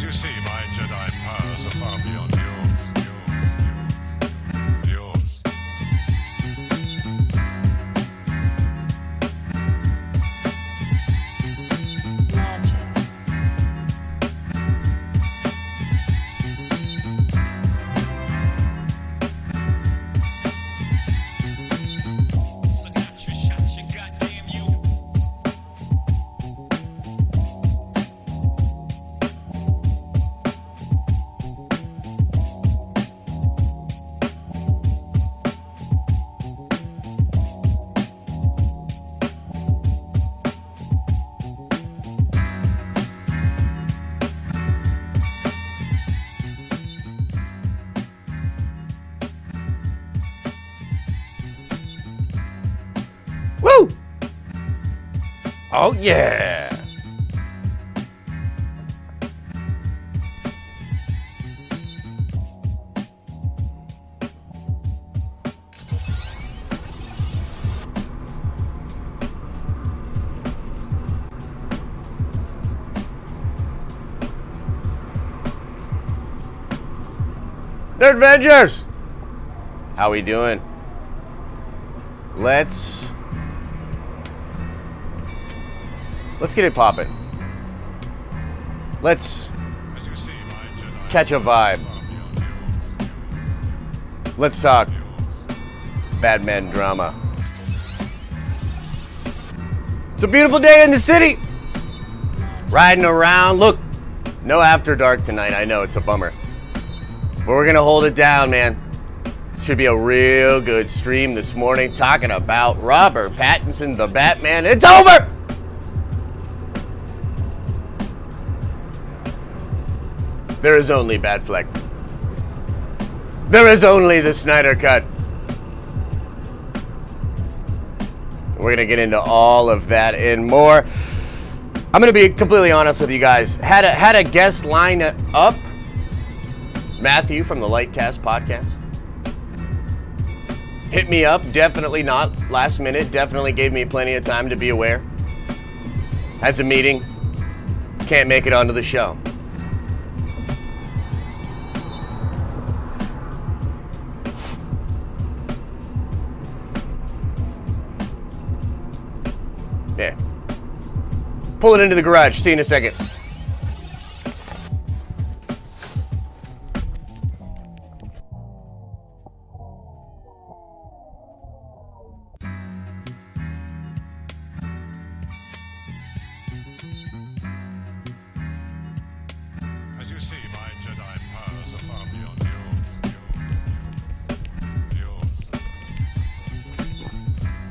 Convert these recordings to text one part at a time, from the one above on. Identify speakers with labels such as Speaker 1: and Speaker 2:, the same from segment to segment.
Speaker 1: you see, my Jedi powers are far beyond yours.
Speaker 2: Woo! Oh, yeah! Nerd Avengers! How we doing? Let's get it poppin'. Let's catch a vibe. Let's talk Batman drama. It's a beautiful day in the city. Riding around. Look, no After Dark tonight. I know it's a bummer. But we're gonna hold it down, man. Should be a real good stream this morning talking about Robert Pattinson, the Batman. It's over! There is only Batfleck. There is only the Snyder Cut. We're gonna get into all of that and more. I'm gonna be completely honest with you guys. Had a guest line up, Matthew from the Lightcast podcast. Hit me up, definitely not last minute, definitely gave me plenty of time to be aware. Has a meeting, can't make it onto the show. Yeah. Pull it into the garage, see you in a second.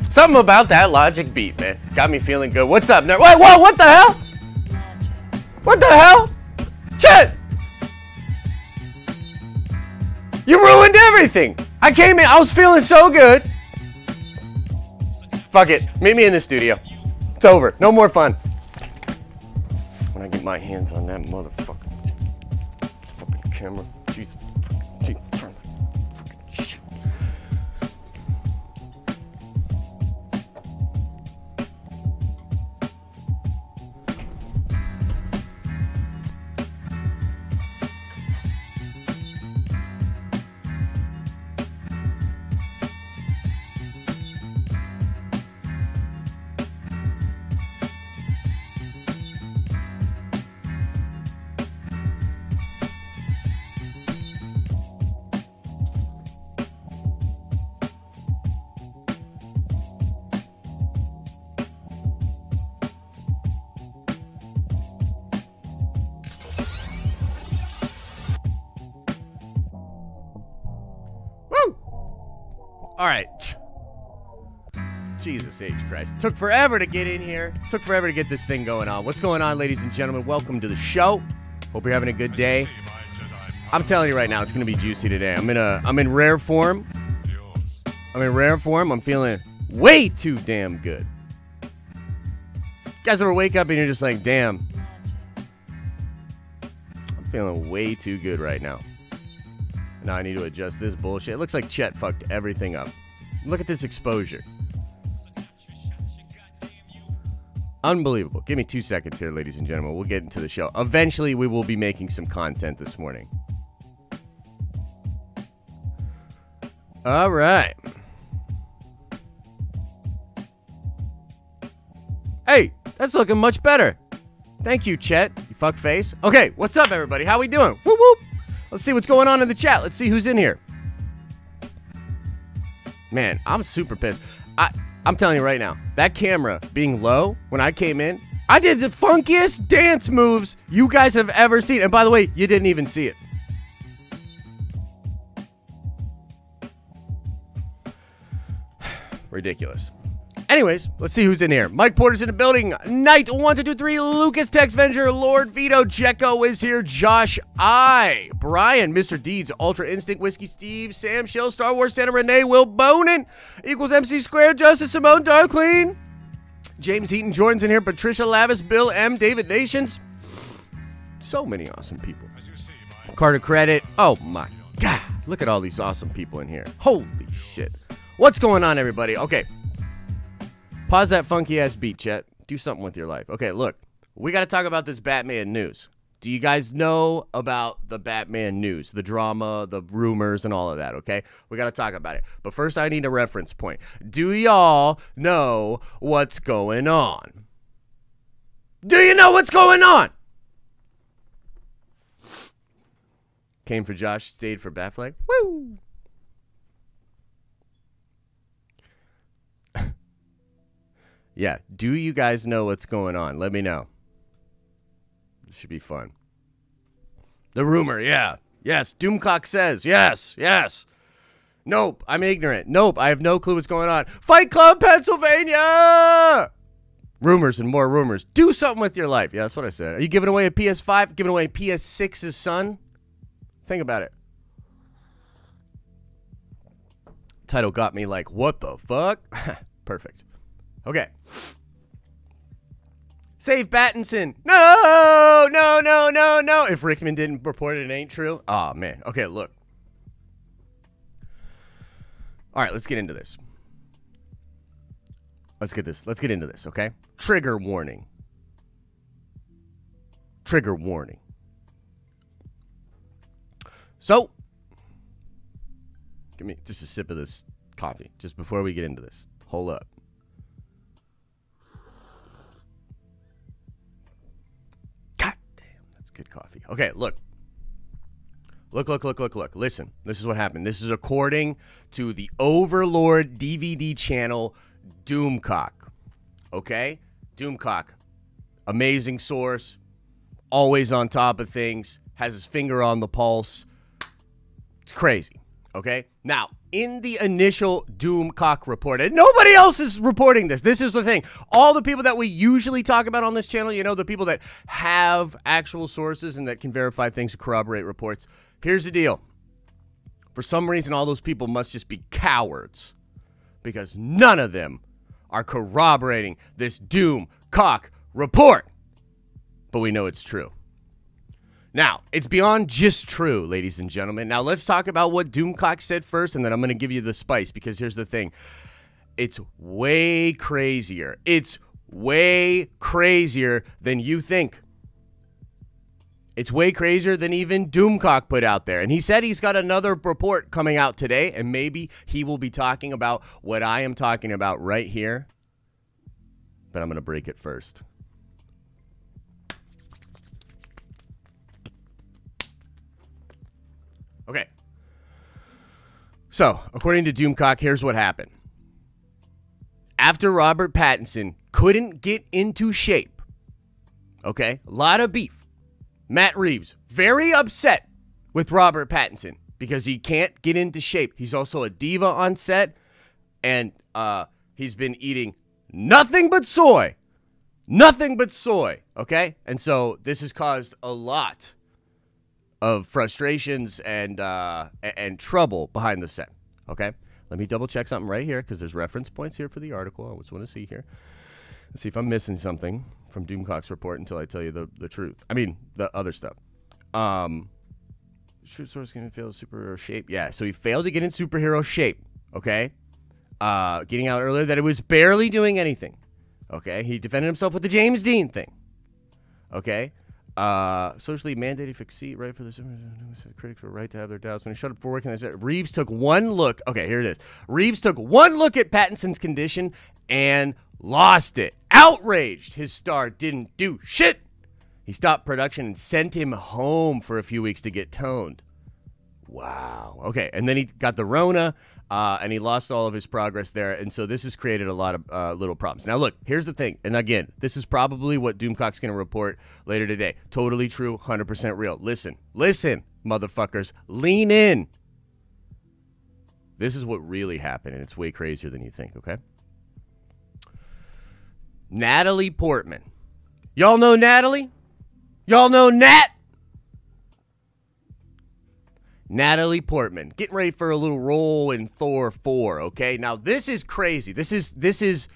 Speaker 2: Something about that logic beat, man. It's got me feeling good. What's up, nerd? Wait, whoa, what the hell? What the hell? Chet! You ruined everything. I came in, I was feeling so good. Fuck it. Meet me in the studio. It's over. No more fun. When I get my hands on that motherfucking fucking camera. Jesus. Turn the fucking shit. All right. Jesus H. Christ. Took forever to get in here. Took forever to get this thing going on. What's going on, ladies and gentlemen? Welcome to the show. Hope you're having a good day. I'm telling you right now, it's going to be juicy today. I'm in rare form. I'm feeling way too damn good. You guys ever wake up and you're just like, damn. I'm feeling way too good right now. Now I need to adjust this bullshit. It looks like Chet fucked everything up. Look at this exposure. Unbelievable. Give me 2 seconds here, ladies and gentlemen. We'll get into the show. Eventually, we will be making some content this morning. All right. Hey, that's looking much better. Thank you, Chet. You fuck face. Okay, what's up, everybody? How we doing? Whoop, whoop. Let's see what's going on in the chat. Let's see who's in here. Man, I'm super pissed. I'm telling you right now, that camera being low when I came in, I did the funkiest dance moves you guys have ever seen. And by the way, you didn't even see it. Ridiculous. Anyways, let's see who's in here. Mike Porter's in the building. Knight 1223, Lucas Tex Venger, Lord Vito, Jekko is here, Josh I, Brian, Mr. Deeds, Ultra Instinct, Whiskey Steve, Sam Shill, Star Wars Santa Renee, Will Bonin, equals MC Squared, Justice Simone, Darkleen, James Heaton, Jordan's in here, Patricia Lavis, Bill M, David Nations. So many awesome people. Carter Credit. Oh my God. Look at all these awesome people in here. Holy shit. What's going on, everybody? Okay. Pause that funky-ass beat, Chet. Do something with your life. Okay, look. We got to talk about this Batman news. Do you guys know about the Batman news? The drama, the rumors, and all of that, okay? We got to talk about it. But first, I need a reference point. Do y'all know what's going on? Do you know what's going on? Came for Josh, stayed for Batfleck. Woo! Yeah, do you guys know what's going on? Let me know. This should be fun. The rumor, yeah. Yes, Doomcock says. Yes, yes. Nope, I'm ignorant. Nope, I have no clue what's going on. Fight Club, Pennsylvania! Rumors and more rumors. Do something with your life. Yeah, that's what I said. Are you giving away a PS5? Giving away PS6's son? Think about it. Title got me like, what the fuck? Perfect. Okay. Save Pattinson. No, no, no, no, no. If Rickman didn't report it, it ain't true. Oh, man. Okay, look. All right, let's get into this. Let's get into this, okay? Trigger warning. Trigger warning. So, give me just a sip of this coffee just before we get into this. Hold up. Good coffee. Okay, look. Look. Listen, this is what happened. This is according to the Overlord DVD channel, Doomcock. Okay? Doomcock. Amazing source. Always on top of things. Has his finger on the pulse. It's crazy. Okay? Now, in the initial Doomcock report, and nobody else is reporting this. This is the thing. All the people that we usually talk about on this channel, you know, the people that have actual sources and that can verify things and corroborate reports. Here's the deal. For some reason, all those people must just be cowards because none of them are corroborating this Doomcock report. But we know it's true. Now, it's beyond just true, ladies and gentlemen. Now, let's talk about what Doomcock said first, and then I'm going to give you the spice, because here's the thing. It's way crazier. It's way crazier than you think. It's way crazier than even Doomcock put out there. And he said he's got another report coming out today, and maybe he will be talking about what I am talking about right here. But I'm going to break it first. Okay. So, according to Doomcock, here's what happened. After Robert Pattinson couldn't get into shape, okay, a lot of beef. Matt Reeves, very upset with Robert Pattinson because he can't get into shape. He's also a diva on set, and he's been eating nothing but soy. Nothing but soy, okay? And so this has caused a lot of frustrations and trouble behind the set, okay? Let me double check something right here because there's reference points here for the article. I just want to see here. Let's see if I'm missing something from Doomcock's report until I tell you the truth. I mean, the other stuff. Shoot source can fail superhero shape. Yeah, so he failed to get in superhero shape, okay? Getting out earlier that it was barely doing anything. Okay, he defended himself with the James Dean thing. Okay, socially mandated fixed seat right for the critics were right to have their doubts when he showed up for work. And Reeves took one look. Okay, here it is. Reeves took one look at Pattinson's condition and lost it. Outraged, his star didn't do shit. He stopped production and sent him home for a few weeks to get toned. Wow. Okay, and then he got the Rona, and he lost all of his progress there, and so this has created a lot of little problems. Now, look, here's the thing, and again, this is probably what Doomcock's going to report later today. Totally true, 100% real. Listen, motherfuckers, lean in. This is what really happened, and it's way crazier than you think, okay? Natalie Portman. Y'all know Natalie? Y'all know Nat? Natalie Portman, getting ready for a little role in Thor 4, okay? Now, this is crazy. This is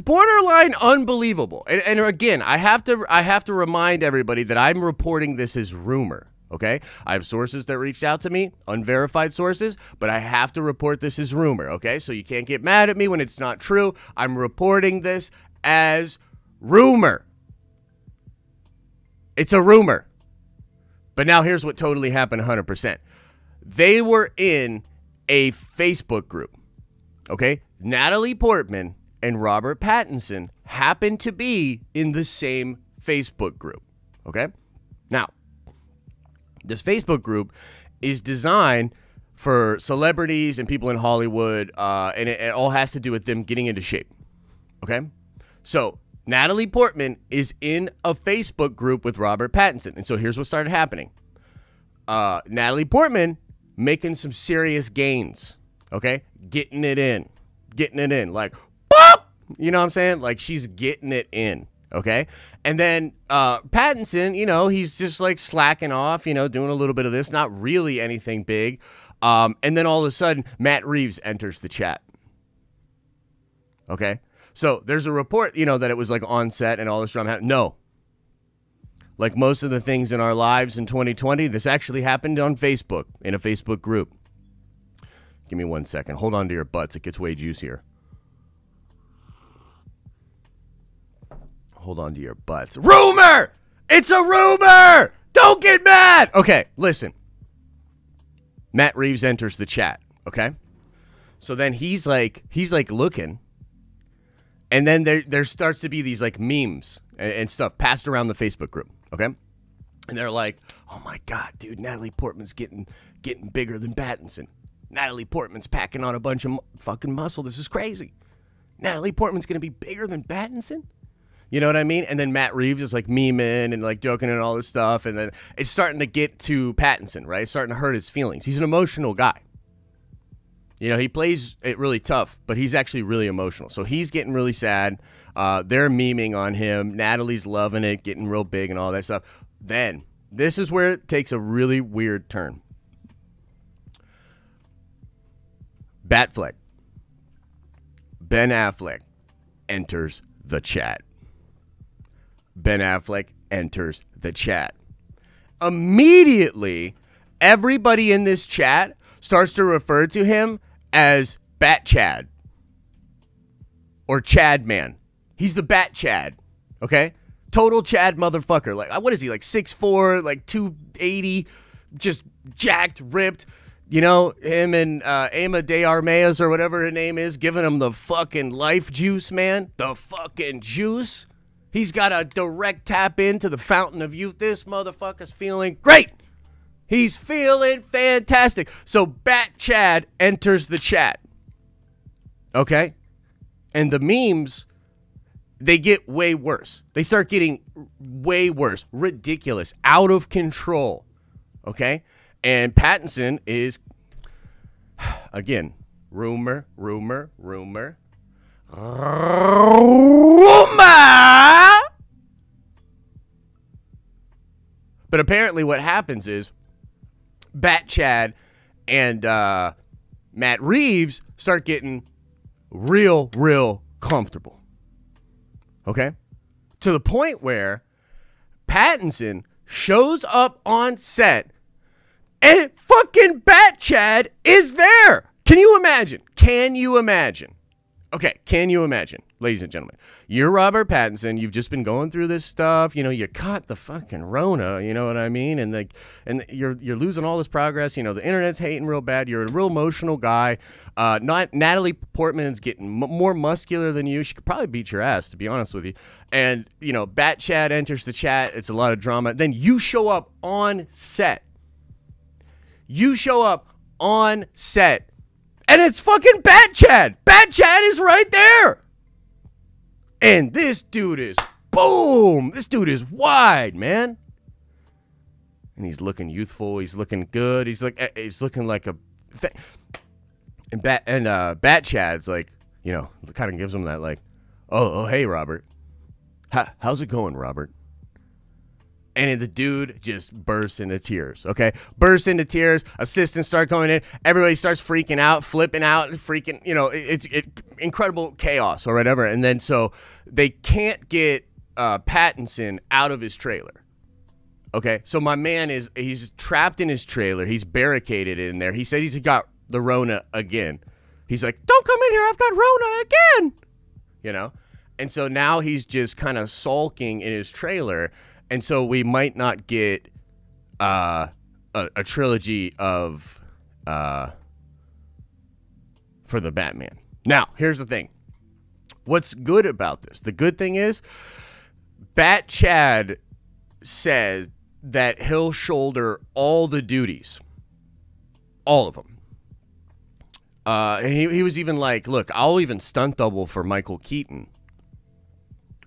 Speaker 2: borderline unbelievable. And again, I have to remind everybody that I'm reporting this as rumor, okay? I have sources that reached out to me, unverified sources, but I have to report this as rumor, okay? So you can't get mad at me when it's not true. I'm reporting this as rumor. It's a rumor. But now here's what totally happened 100%. They were in a Facebook group, okay? Natalie Portman and Robert Pattinson happened to be in the same Facebook group, okay? Now, this Facebook group is designed for celebrities and people in Hollywood, and it all has to do with them getting into shape, okay? So Natalie Portman is in a Facebook group with Robert Pattinson. And so here's what started happening. Natalie Portman making some serious gains, okay? Getting it in. Like, boop! You know what I'm saying? Like, she's getting it in, okay? And then Pattinson, you know, he's just like slacking off, you know, doing a little bit of this, not really anything big. And then all of a sudden, Matt Reeves enters the chat, okay? So there's a report, you know, that it was like on set and all this drama. No. Like most of the things in our lives in 2020, this actually happened on Facebook, in a Facebook group. Give me 1 second. Hold on to your butts. It gets way juicier. Hold on to your butts. Rumor! It's a rumor! Don't get mad! Okay, listen. Matt Reeves enters the chat, okay? So then he's like looking. And then there starts to be these like memes and stuff passed around the Facebook group, okay? And they're like, oh my God, dude, Natalie Portman's getting bigger than Pattinson. Natalie Portman's packing on a bunch of fucking muscle. This is crazy. Natalie Portman's going to be bigger than Pattinson? You know what I mean? And then Matt Reeves is like memeing and like joking and all this stuff. And then it's starting to get to Pattinson, right? It's starting to hurt his feelings. He's an emotional guy. You know, he plays it really tough, but he's actually really emotional. So he's getting really sad. They're memeing on him. Natalie's loving it, getting real big and all that stuff. Then, this is where it takes a really weird turn. Batfleck. Ben Affleck enters the chat. Ben Affleck enters the chat. Immediately, everybody in this chat starts to refer to him as Bat Chad or Chad Man. He's the Bat Chad, okay? Total Chad motherfucker. Like, what is he, like 6'4", like 280, just jacked, ripped. You know, him and Ama de Armas or whatever her name is, giving him the fucking life juice, man. The fucking juice. He's got a direct tap into the fountain of youth. This motherfucker's feeling great. He's feeling fantastic. So Bat Chad enters the chat. Okay? And the memes, they get way worse. They start getting way worse. Ridiculous. Out of control. Okay? And Pattinson is, again, rumor. But apparently what happens is Bat Chad and Matt Reeves start getting real comfortable. Okay? To the point where Pattinson shows up on set and fucking Bat Chad is there. Can you imagine? Okay, can you imagine? ladies and gentlemen, you're Robert Pattinson. You've just been going through this stuff. You know, you caught the fucking Rona. You know what I mean? And you're losing all this progress. You know, the internet's hating real bad. You're a real emotional guy. Not Natalie Portman's getting more muscular than you. She could probably beat your ass, to be honest with you. And you know, Bat Chad enters the chat. It's a lot of drama. Then you show up on set. You show up on set. And it's fucking Bat Chad. Bat Chad is right there. And this dude is, boom. This dude is wide, man. And he's looking youthful. He's looking good. He's looking like a... And Bat Chad's like, you know, kind of gives him that like, oh, hey, Robert. How's it going, Robert? And the dude just bursts into tears, okay? Bursts into tears. Assistants start going in. Everybody starts freaking out, flipping out, freaking, you know, it's incredible chaos or whatever. And then so they can't get Pattinson out of his trailer, okay? So my man he's trapped in his trailer. He's barricaded in there. He said he's got the Rona again. He's like, don't come in here. I've got Rona again, you know? And so now he's just kind of sulking in his trailer. And so we might not get a trilogy of for the Batman. Now, here's the thing. What's good about this? The good thing is Bat Chad said that he'll shoulder all the duties. All of them. He was even like, look, I'll even stunt double for Michael Keaton.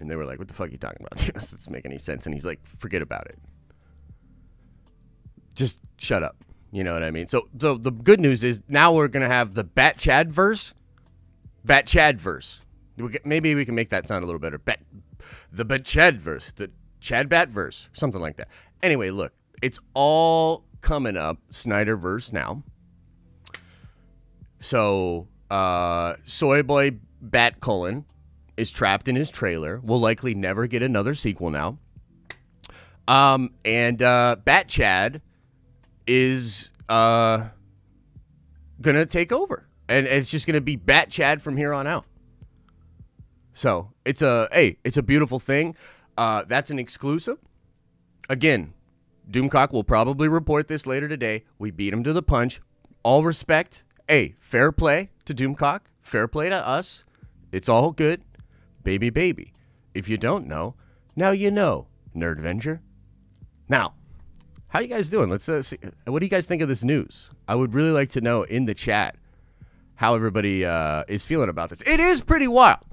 Speaker 2: And they were like, what the fuck are you talking about? This doesn't make any sense. And he's like, forget about it. Just shut up. You know what I mean? So the good news is now we're going to have the Bat Chad verse. Bat Chad verse. Maybe we can make that sound a little better. The Bat Chad verse. The Chad Bat verse. Something like that. Anyway, look. It's all coming up. Snyder verse now. So, Soy Boy Bat Cullen is trapped in his trailer. We'll likely never get another sequel now. And Bat Chad is gonna take over. And it's just gonna be Bat Chad from here on out. So it's a beautiful thing. That's an exclusive. Again, Doomcock will probably report this later today. We beat him to the punch. All respect. Hey, fair play to Doomcock. Fair play to us. It's all good. Baby. If you don't know, now you know, Nerdvenger. Now, how you guys doing? Let's see. What do you guys think of this news? I would really like to know in the chat how everybody is feeling about this. It is pretty wild.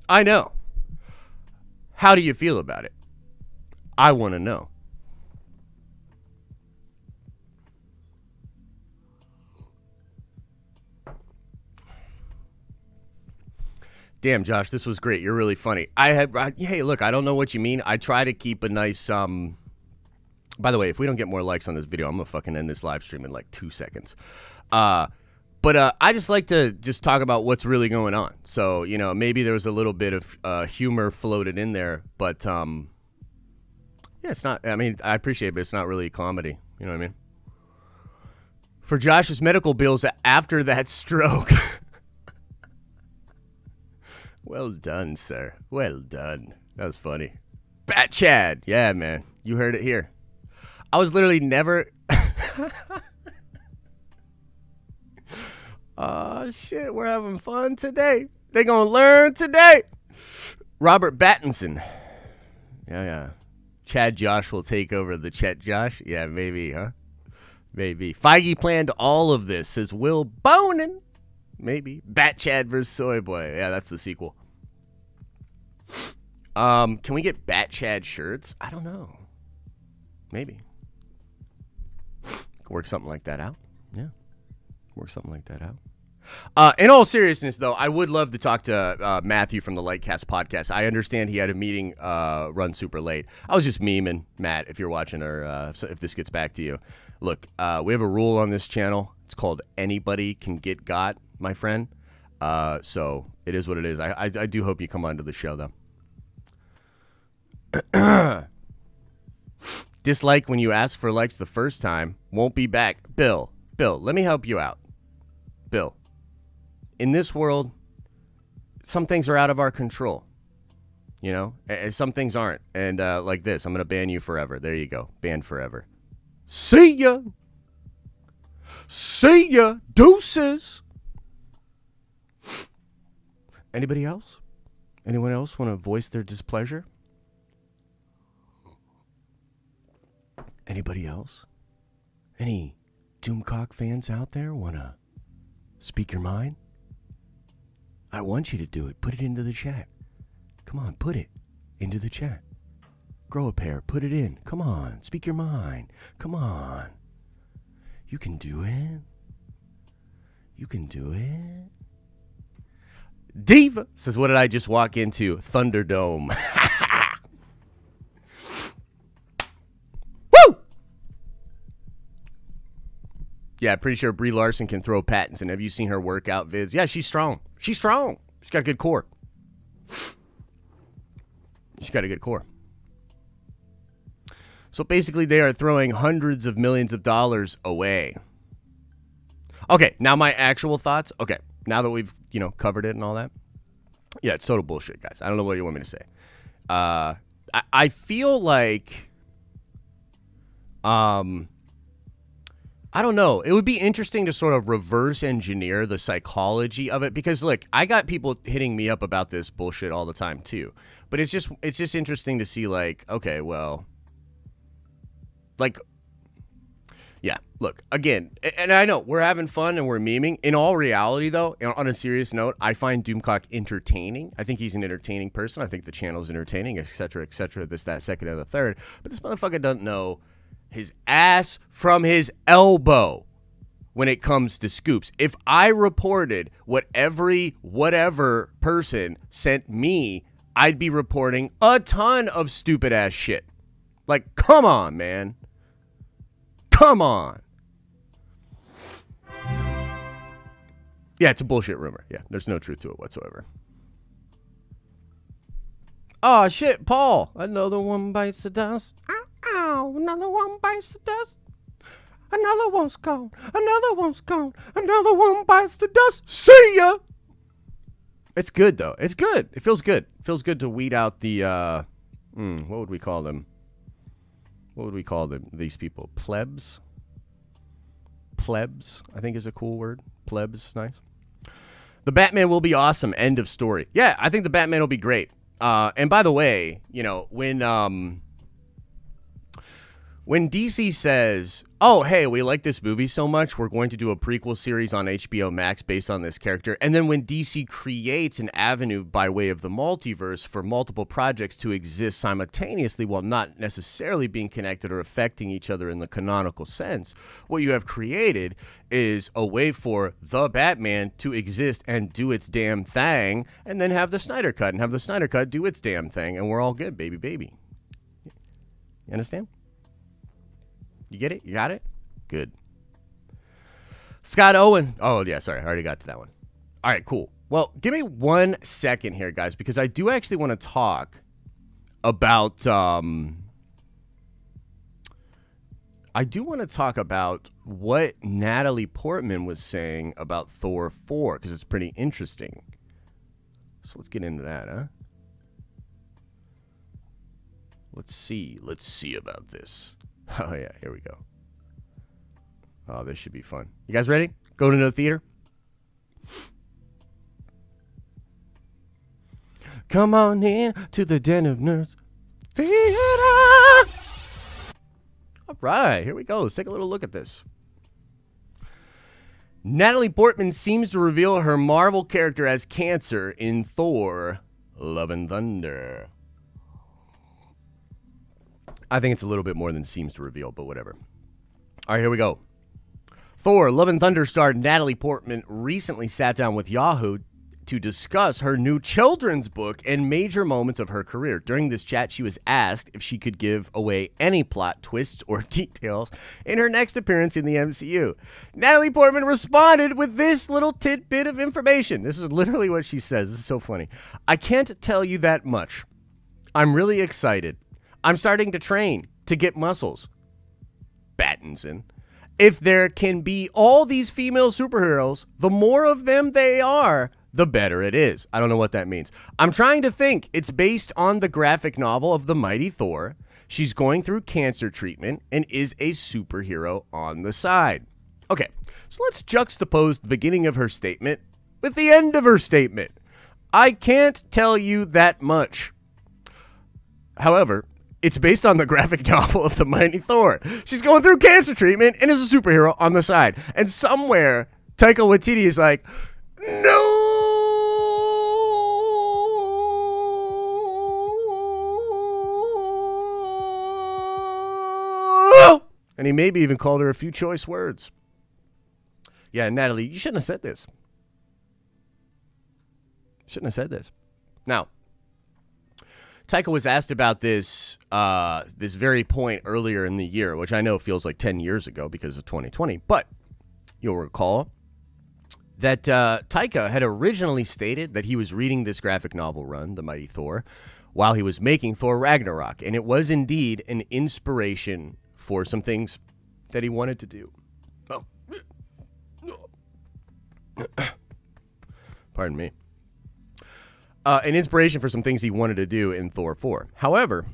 Speaker 2: I know. How do you feel about it? I want to know. Damn, Josh, this was great. You're really funny. Hey, look, I don't know what you mean. I try to keep a nice, by the way, if we don't get more likes on this video, I'm going to fucking end this live stream in like 2 seconds. But I just like to just talk about what's really going on. So, you know, maybe there was a little bit of humor floated in there, but, yeah, it's not, I mean, I appreciate it, but it's not really comedy. You know what I mean? For Josh's medical bills after that stroke. Well done, sir. Well done. That was funny. Bat Chad. Yeah, man. You heard it here. I was literally never... Oh, shit. We're having fun today. They're going to learn today. Robert Pattinson. Yeah. Chad Josh will take over the Chet Josh. Yeah, maybe, huh? Maybe. Feige planned all of this, says Will Bonin. Maybe. Bat Chad versus Soy Boy. Yeah, that's the sequel. Can we get Bat Chad shirts? I don't know. Maybe. Work something like that out. Yeah. Work something like that out. In all seriousness, though, I would love to talk to Matthew from the Lightcast podcast. I understand he had a meeting run super late. I was just memeing, Matt, if you're watching or if this gets back to you. Look, we have a rule on this channel. It's called anybody can get got, my friend. So it is what it is. I do hope you come onto the show, though. Dislike when you ask for likes the first time. Won't be back. Bill, let me help you out. Bill, in this world, some things are out of our control. You know, and some things aren't. And like this, I'm going to ban you forever. There you go. Banned forever. See ya. See ya. Deuces. Anybody else? Anyone else want to voice their displeasure? Anybody else? Any Doomcock fans out there want to speak your mind? I want you to do it. Put it into the chat. Come on, put it into the chat. Grow a pair. Put it in. Come on. Speak your mind. Come on. You can do it. You can do it. Diva says, what did I just walk into? Thunderdome. Woo! Yeah, pretty sure Brie Larson can throw Pattinson. Have you seen her workout vids? Yeah, she's strong. She's strong. She's got a good core. She's got a good core. So basically, they are throwing hundreds of millions of dollars away. Okay, now my actual thoughts. Okay, now that we've, you know, covered it and all that. Yeah, it's total bullshit, guys. I don't know what you want me to say. I feel like, I don't know. It would be interesting to sort of reverse engineer the psychology of it because, look, I got people hitting me up about this bullshit all the time too. But it's just interesting to see, like, okay, well, like, yeah, look, again, and I know we're having fun and we're memeing. In all reality, though, on a serious note, I find Doomcock entertaining. I think he's an entertaining person. I think the channel's entertaining, et cetera, this, that, second, and the third. But this motherfucker doesn't know his ass from his elbow when it comes to scoops. If I reported what every whatever person sent me, I'd be reporting a ton of stupid ass shit. Like, come on, man. Come on. Yeah, it's a bullshit rumor. Yeah, there's no truth to it whatsoever. Oh, shit, Paul. Another one bites the dust. Ow, another one bites the dust. Another one's gone. Another one's gone. Another one bites the dust. See ya. It's good, though. It's good. It feels good. It feels good to weed out the, what would we call them? What would we call them? These people? Plebs? Plebs, I think is a cool word. Plebs, nice. The Batman will be awesome. End of story. Yeah, I think the Batman will be great. And by the way, you know, when DC says, oh, hey, we like this movie so much, we're going to do a prequel series on HBO Max based on this character. And then when DC creates an avenue by way of the multiverse for multiple projects to exist simultaneously while not necessarily being connected or affecting each other in the canonical sense, what you have created is a way for the Batman to exist and do its damn thing and then have the Snyder Cut and have the Snyder Cut do its damn thing. And we're all good, baby, baby. You understand? You get it? You got it? Good. Scott Owen. Oh, yeah, sorry. I already got to that one. All right, cool. Well, give me 1 second here, guys, because I do actually want to talk about, what Natalie Portman was saying about Thor 4, because it's pretty interesting. So let's get into that, huh? Let's see about this. Oh, yeah, here we go. Oh, this should be fun. You guys ready? Go to the theater? Come on in to the Den of Nerds Theater! All right, here we go. Let's take a little look at this. Natalie Portman seems to reveal her Marvel character as Cancer in Thor: Love and Thunder. I think it's a little bit more than seems to reveal, but whatever. All right, here we go. Thor: Love and Thunder star Natalie Portman recently sat down with Yahoo to discuss her new children's book and major moments of her career. During this chat, she was asked if she could give away any plot twists or details in her next appearance in the MCU. Natalie Portman responded with this little tidbit of information. This is literally what she says. This is so funny. I can't tell you that much. I'm really excited. I'm starting to train to get muscles. Pattinson. If there can be all these female superheroes, the more of them they are, the better it is. I don't know what that means. I'm trying to think. It's based on the graphic novel of the Mighty Thor. She's going through cancer treatment and is a superhero on the side. Okay, so let's juxtapose the beginning of her statement with the end of her statement. I can't tell you that much. However, it's based on the graphic novel of the Mighty Thor. She's going through cancer treatment and is a superhero on the side. And somewhere, Taika Waititi is like, no! And he maybe even called her a few choice words. Yeah, Natalie, you shouldn't have said this. Shouldn't have said this. Now, Taika was asked about this this very point earlier in the year, which I know feels like 10 years ago because of 2020. But you'll recall that Taika had originally stated that he was reading this graphic novel run, The Mighty Thor, while he was making Thor Ragnarok. And it was indeed an inspiration for some things that he wanted to do. Oh. Pardon me. An inspiration for some things he wanted to do in Thor 4. However,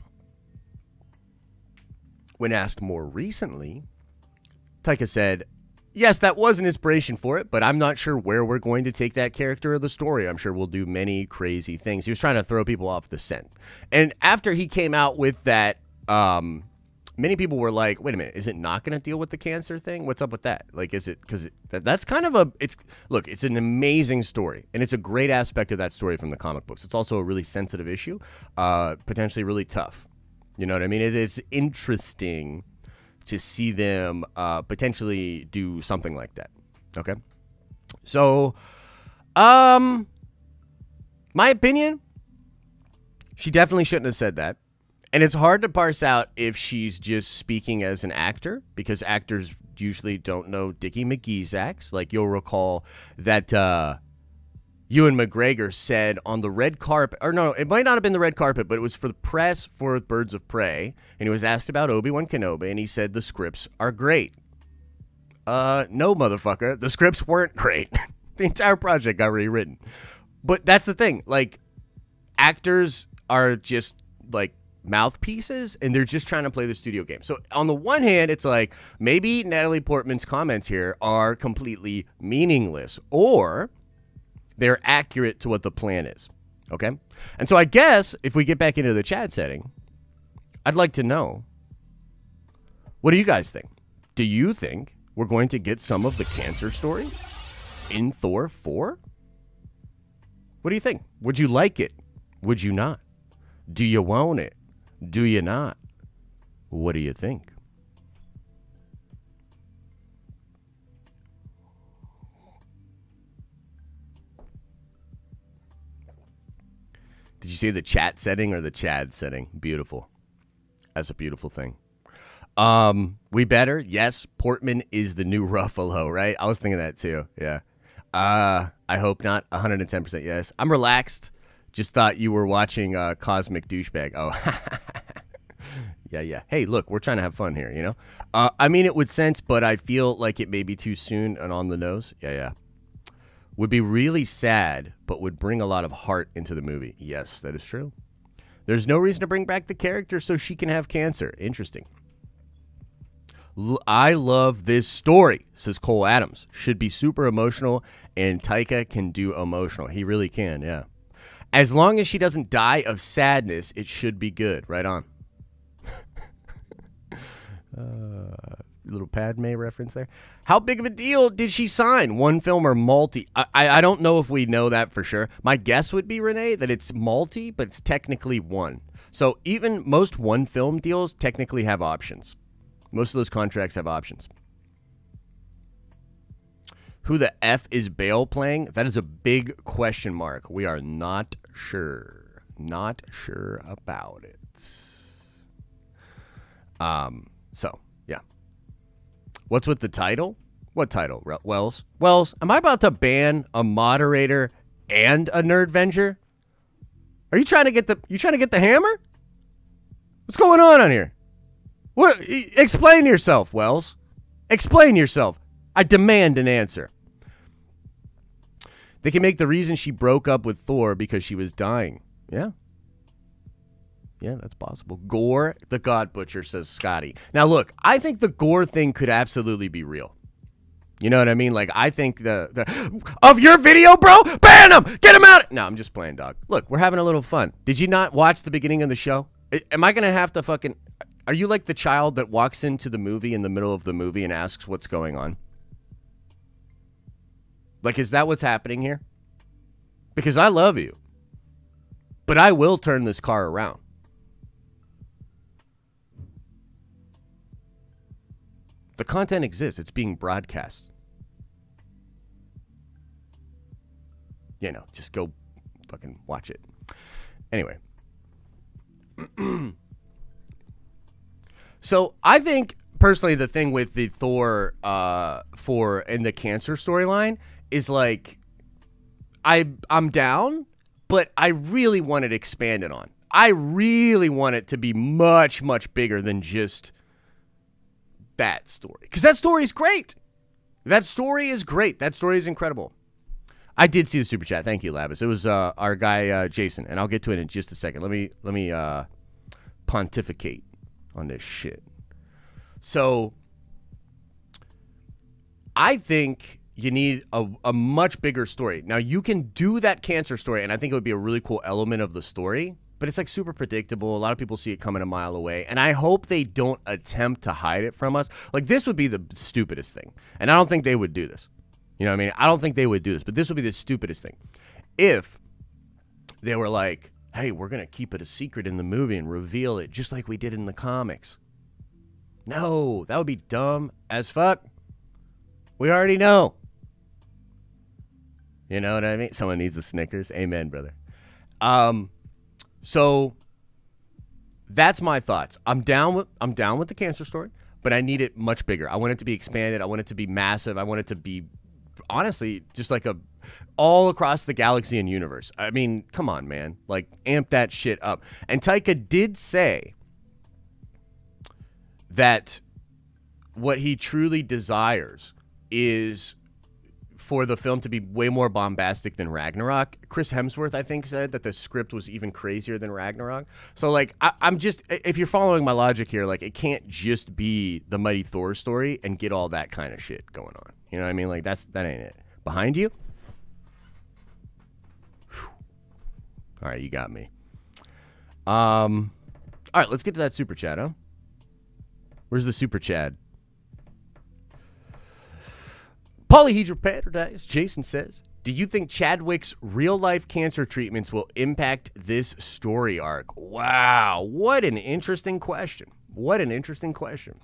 Speaker 2: when asked more recently, Taika said, yes, that was an inspiration for it, but I'm not sure where we're going to take that character or the story. I'm sure we'll do many crazy things. He was trying to throw people off the scent. And after he came out with that, many people were like, wait a minute, is it not going to deal with the cancer thing? What's up with that? Like, is it, because that's kind of look, it's an amazing story, and it's a great aspect of that story from the comic books. It's also a really sensitive issue, potentially really tough. You know what I mean? It's interesting to see them potentially do something like that. Okay? So, my opinion, she definitely shouldn't have said that. And it's hard to parse out if she's just speaking as an actor, because actors usually don't know Dickie McGee's acts. Like, you'll recall that Ewan McGregor said on the red carpet, or no, it might not have been the red carpet, but it was for the press for Birds of Prey, and he was asked about Obi-Wan Kenobi, and he said the scripts are great. No, motherfucker, the scripts weren't great. The entire project got rewritten. But that's the thing, like, actors are just, like, mouthpieces, and they're just trying to play the studio game. So on the one hand, it's like, maybe Natalie Portman's comments here are completely meaningless, or they're accurate to what the plan is. Okay? And so I guess if we get back into the chat setting, I'd like to know, what do you guys think? Do you think we're going to get some of the cancer story in Thor 4? What do you think? Would you like it? Would you not? Do you want it? Do you not? What do you think? Did you see the chat setting or the Chad setting? Beautiful. That's a beautiful thing. We better? Yes, Portman is the new Ruffalo, right? I was thinking that too. Yeah. I hope not. 110% yes. I'm relaxed. Just thought you were watching Cosmic Douchebag. Oh, yeah. Hey, look, we're trying to have fun here, you know? I mean, it would sense, but I feel like it may be too soon and on the nose. Yeah. Would be really sad, but would bring a lot of heart into the movie. Yes, that is true. There's no reason to bring back the character so she can have cancer. Interesting. I love this story, says Cole Adams. Should be super emotional, and Taika can do emotional. He really can, yeah. As long as she doesn't die of sadness, it should be good. Right on. Little Padme reference there. How big of a deal did she sign? One film or multi? I don't know if we know that for sure. My guess would be, Renee, that it's multi, but it's technically one. So even most one film deals technically have options. Most of those contracts have options. Who the F is Bale playing? That is a big question mark. We are not sure. Not sure about it. So, yeah. What's with the title? What title, Wells? Wells, am I about to ban a moderator and a Nerdvenger? Are you trying to get the hammer? What's going on here? What? Explain yourself, Wells. Explain yourself. I demand an answer. They can make the reason she broke up with Thor because she was dying. Yeah. Yeah, that's possible. Gore, the God Butcher, says Scotty. Now, look, I think the Gore thing could absolutely be real. You know what I mean? Like, I think of your video, bro, ban him! Get him out! No, I'm just playing, dog. Look, we're having a little fun. Did you not watch the beginning of the show? Am I going to have to fucking... Are you like the child that walks into the movie in the middle of the movie and asks what's going on? Like, is that what's happening here? Because I love you. But I will turn this car around. The content exists. It's being broadcast. You know, just go fucking watch it. Anyway. So, I think, personally, the thing with the Thor and the cancer storyline is, like, I'm down, but I really want it expanded on. I really want it to be much, much bigger than just that story. Because that story is great. That story is great. That story is incredible. I did see the super chat. Thank you, Labus. It was our guy, Jason, and I'll get to it in just a second. Let me pontificate on this shit. So, I think you need a much bigger story. Now, you can do that cancer story, and I think it would be a really cool element of the story, but it's like super predictable. A lot of people see it coming a mile away, and I hope they don't attempt to hide it from us. Like, this would be the stupidest thing, and I don't think they would do this. You know what I mean? I don't think they would do this, but this would be the stupidest thing. If they were like, hey, we're going to keep it a secret in the movie and reveal it just like we did in the comics. No, that would be dumb as fuck. We already know. You know what I mean? Someone needs a Snickers. Amen, brother. So that's my thoughts. I'm down with the cancer story, but I need it much bigger. I want it to be expanded. I want it to be massive. I want it to be, honestly, just like all across the galaxy and universe. I mean, come on, man. Like, amp that shit up. And Taika did say that what he truly desires is for the film to be way more bombastic than Ragnarok. Chris Hemsworth, I think, said that the script was even crazier than Ragnarok. So, like, I'm just, if you're following my logic here, like, it can't just be the Mighty Thor story and get all that kind of shit going on. You know what I mean? Like, that ain't it. Behind you? Whew. All right, you got me. All right, let's get to that super chat, huh? Where's the super chat? Polyhedral Paradise, Jason says, do you think Chadwick's real-life cancer treatments will impact this story arc? Wow, what an interesting question. What an interesting question.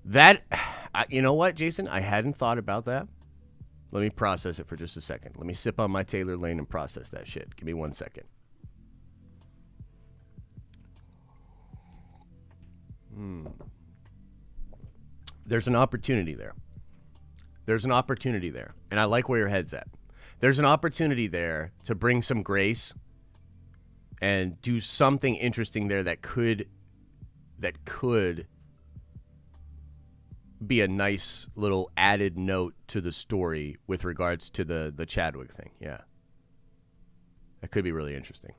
Speaker 2: That, you know what, Jason? I hadn't thought about that. Let me process it for just a second. Let me sip on my Taylor Lane and process that shit. Give me 1 second. There's an opportunity there. There's an opportunity there. And I like where your head's at. There's an opportunity there to bring some grace and do something interesting there that could be a nice little added note to the story with regards to the Chadwick thing. Yeah. That could be really interesting.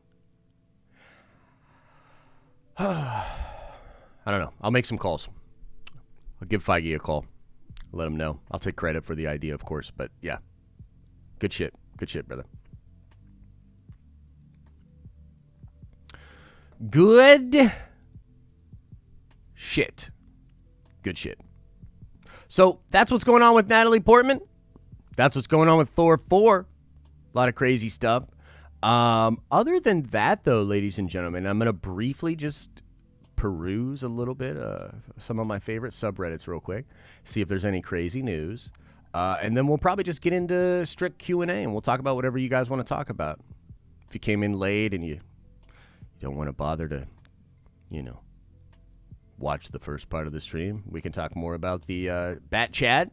Speaker 2: I don't know. I'll make some calls. I'll give Feige a call. Let him know. I'll take credit for the idea, of course. But, yeah. Good shit. Good shit, brother. Good shit. Good shit. So, that's what's going on with Natalie Portman. That's what's going on with Thor 4. A lot of crazy stuff. Other than that, though, ladies and gentlemen, I'm going to briefly just peruse a little bit some of my favorite subreddits real quick, see if there's any crazy news, and then we'll probably just get into strict Q&A, and we'll talk about whatever you guys want to talk about. If you came in late and you don't want to bother to, you know, watch the first part of the stream, we can talk more about the Bat Chad,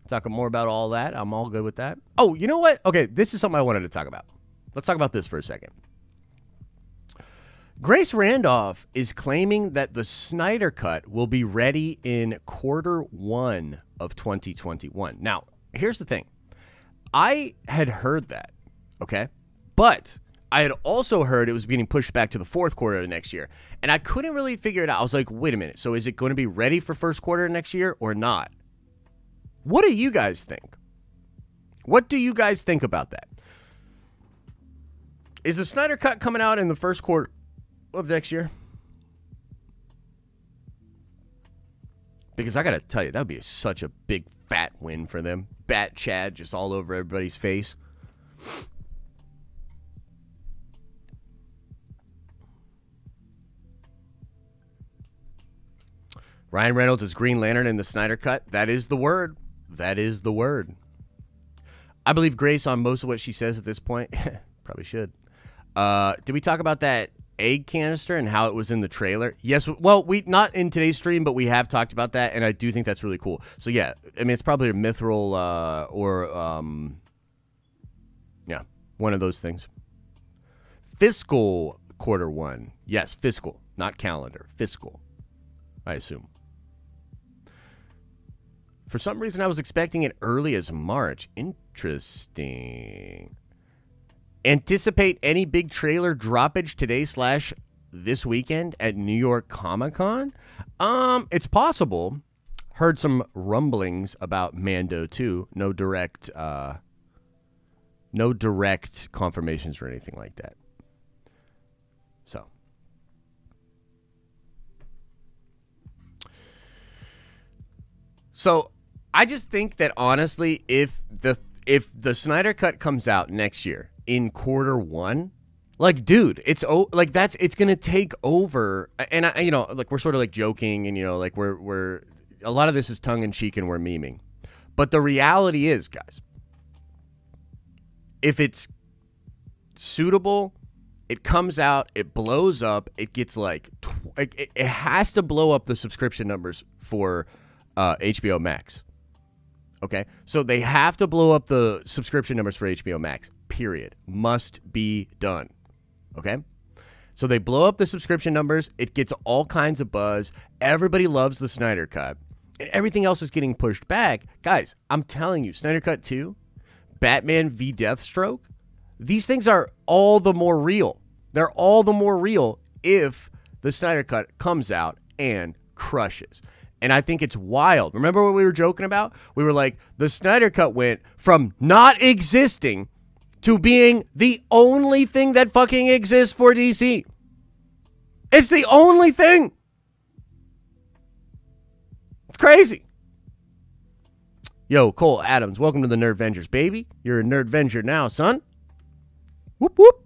Speaker 2: talk more about all that. I'm all good with that. Oh, you know what? Okay, this is something I wanted to talk about. Let's talk about this for a second. Grace Randolph is claiming that the Snyder Cut will be ready in Q1 of 2021. Now, here's the thing. I had heard that, okay? But I had also heard it was being pushed back to the fourth quarter of next year. And I couldn't really figure it out. I was like, wait a minute. So is it going to be ready for first quarter next year or not? What do you guys think? What do you guys think about that? Is the Snyder Cut coming out in the first quarter of next year? Because I got to tell you, that would be such a big fat win for them. Bat Chad just all over everybody's face. Ryan Reynolds is Green Lantern in the Snyder Cut. That is the word. That is the word. I believe Grace on most of what she says at this point. Probably should. Did we talk about that egg canister and how it was in the trailer? Yes. Well, we not in today's stream, but we have talked about that, and I do think that's really cool. So yeah, I mean, it's probably a mithril yeah, one of those things. Fiscal quarter one. Yes, fiscal, not calendar. Fiscal, I assume. For some reason, I was expecting it early as March. Interesting. Anticipate any big trailer droppage today / this weekend at New York Comic-Con? It's possible. Heard some rumblings about Mando 2. No direct confirmations or anything like that. So I just think that honestly, if the Snyder Cut comes out next year in quarter one, like, dude, it's gonna take over. And I, like, we're sort of like joking, and like we're a lot of this is tongue in cheek and we're memeing, but the reality is, guys, if it's suitable, it comes out, it blows up, it gets like it has to blow up the subscription numbers for HBO Max. Okay, so they have to blow up the subscription numbers for HBO Max. Period. Must be done. Okay, so they blow up the subscription numbers. It gets all kinds of buzz. Everybody loves the Snyder Cut, and everything else is getting pushed back. Guys, I'm telling you, Snyder Cut 2, Batman v Deathstroke, these things are all the more real. They're all the more real if the Snyder Cut comes out and crushes. And I think it's wild. Remember what we were joking about? We were like, the Snyder Cut went from not existing to being the only thing that fucking exists for DC. It's the only thing. It's crazy. Yo, Cole Adams, welcome to the Nerd Vengers, baby. You're a Nerd Venger now, son. Whoop, whoop.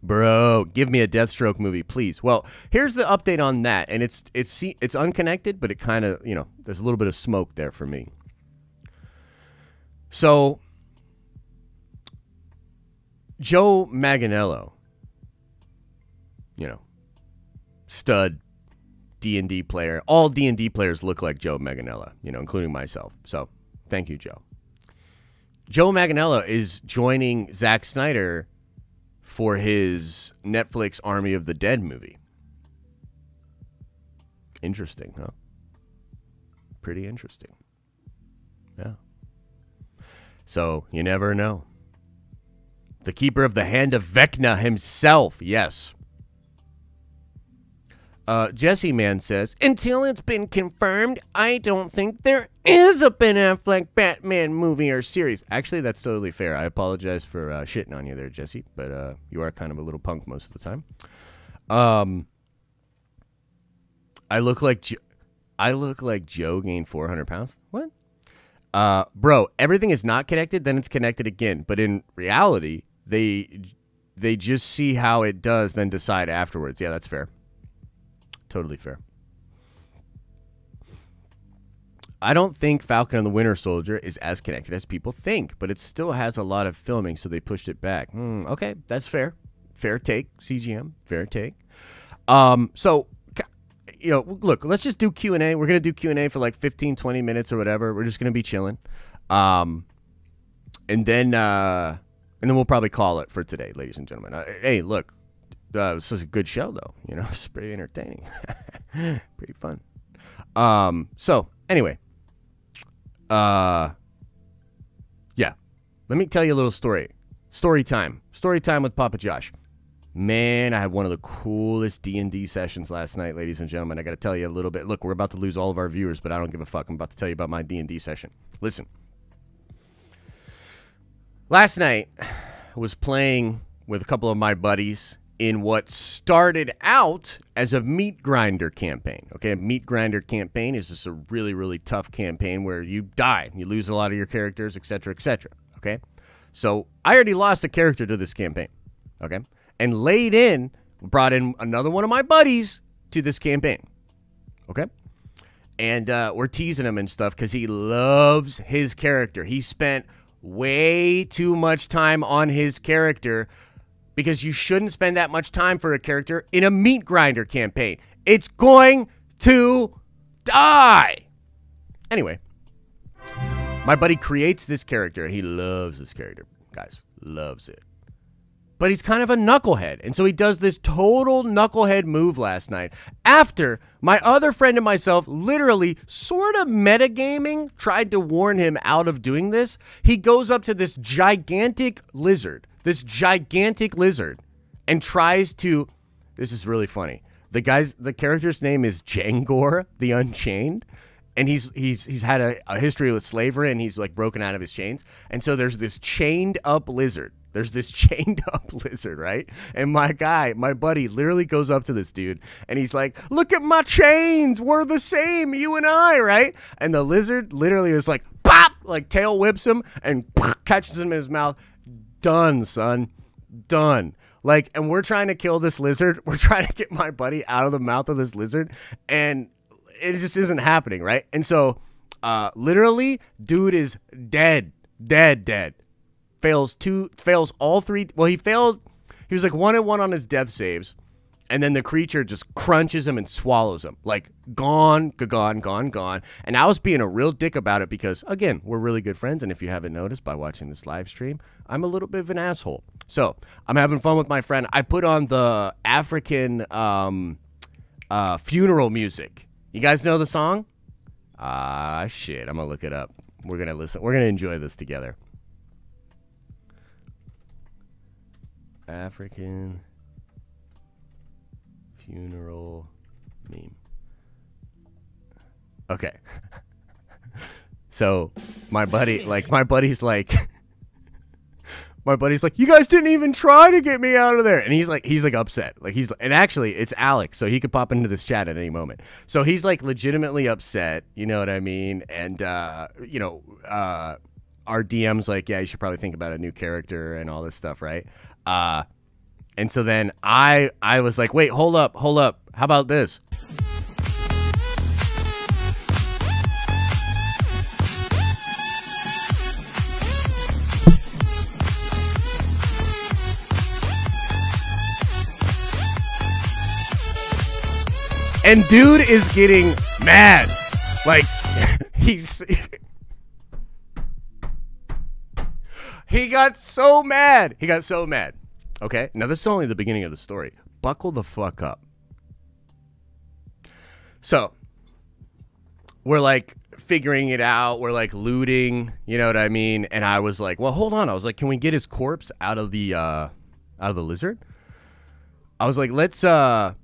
Speaker 2: Bro, give me a Deathstroke movie, please. Well, here's the update on that, and it's unconnected, but it kind of, there's a little bit of smoke there for me. So, Joe Manganiello, stud D&D player. All D&D players look like Joe Manganiello, including myself. So, thank you, Joe. Joe Manganiello is joining Zack Snyder for his Netflix Army of the Dead movie. Interesting, huh? Pretty interesting. Yeah. So, you never know. The keeper of the hand of Vecna himself, yes. Jesse Man says, until it's been confirmed, I don't think there is a Ben Affleck Batman movie or series. Actually, that's totally fair. I apologize for shitting on you there, Jesse, but you are kind of a little punk most of the time. I look like Joe gained 400 pounds. What? Bro, everything is not connected, then it's connected again. But in reality, they just see how it does, then decide afterwards. Yeah, that's fair. Totally fair. I don't think Falcon and the Winter Soldier is as connected as people think, but it still has a lot of filming, so they pushed it back. Okay, that's fair. Fair take, CGM. Fair take. So, look, let's just do Q&A. We're going to do Q&A for like 15, 20 minutes or whatever. We're just going to be chilling. And then we'll probably call it for today, ladies and gentlemen. Hey, look. This was a good show, though. It's pretty entertaining. Pretty fun. So, anyway. Yo, let me tell you a little story. Story time with Papa Josh. Man, I had one of the coolest D&D sessions last night, ladies and gentlemen. I got to tell you a little bit. Look, we're about to lose all of our viewers, but I don't give a fuck. I'm about to tell you about my D&D session. Listen. Last night, I was playing with a couple of my buddies in what started out as a meat grinder campaign. Okay, a meat grinder campaign is just a really, really tough campaign where you die. You lose a lot of your characters, etc., etc. Okay? So, I already lost a character to this campaign. Okay? And brought in another one of my buddies to this campaign. Okay? And we're teasing him and stuff because he loves his character. He spent way too much time on his character because you shouldn't spend that much time for a character in a meat grinder campaign. It's going to die. Anyway, my buddy creates this character. He loves this character, guys. Loves it. But he's kind of a knucklehead. And so he does this total knucklehead move last night. After my other friend and myself literally sort of metagaming tried to warn him out of doing this, he goes up to this gigantic lizard. And tries to... This is really funny. The character's name is Jangor the Unchained. And he's had a history with slavery, and he's like broken out of his chains. And so there's this chained up lizard. Right? And my buddy, literally goes up to this dude, and he's like, look at my chains. We're the same, you and I, right? And the lizard literally is like, pop, like tail whips him and catches him in his mouth. Done, son. Done. Like, and we're trying to kill this lizard. We're trying to get my buddy out of the mouth of this lizard, and it just isn't happening, right? And so, literally, dude is dead. Fails all three. Well, he failed. He was like 1-1 on his death saves. And then the creature just crunches him and swallows him. Like, gone. And I was being a real dick about it because, again, we're really good friends. And if you haven't noticed by watching this live stream, I'm a little bit of an asshole. So, I'm having fun with my friend. I put on the African funeral music. You guys know the song? Shit. I'm going to look it up. We're going to listen. We're going to enjoy this together. African funeral meme. Okay. So my buddy's like, you guys didn't even try to get me out of there. And he's like upset. And actually it's Alex, so he could pop into this chat at any moment. So he's like legitimately upset, you know what I mean? And our DM's like, yeah, you should probably think about a new character and all this stuff, right? And so then I was like, wait, hold up. How about this? And dude is getting mad. Like, he got so mad. Okay? Now, this is only the beginning of the story. Buckle the fuck up. So, we're, like, figuring it out. We're, like, looting. You know what I mean? And I was like, well, hold on. I was like, can we get his corpse out of the lizard? I was like, let's try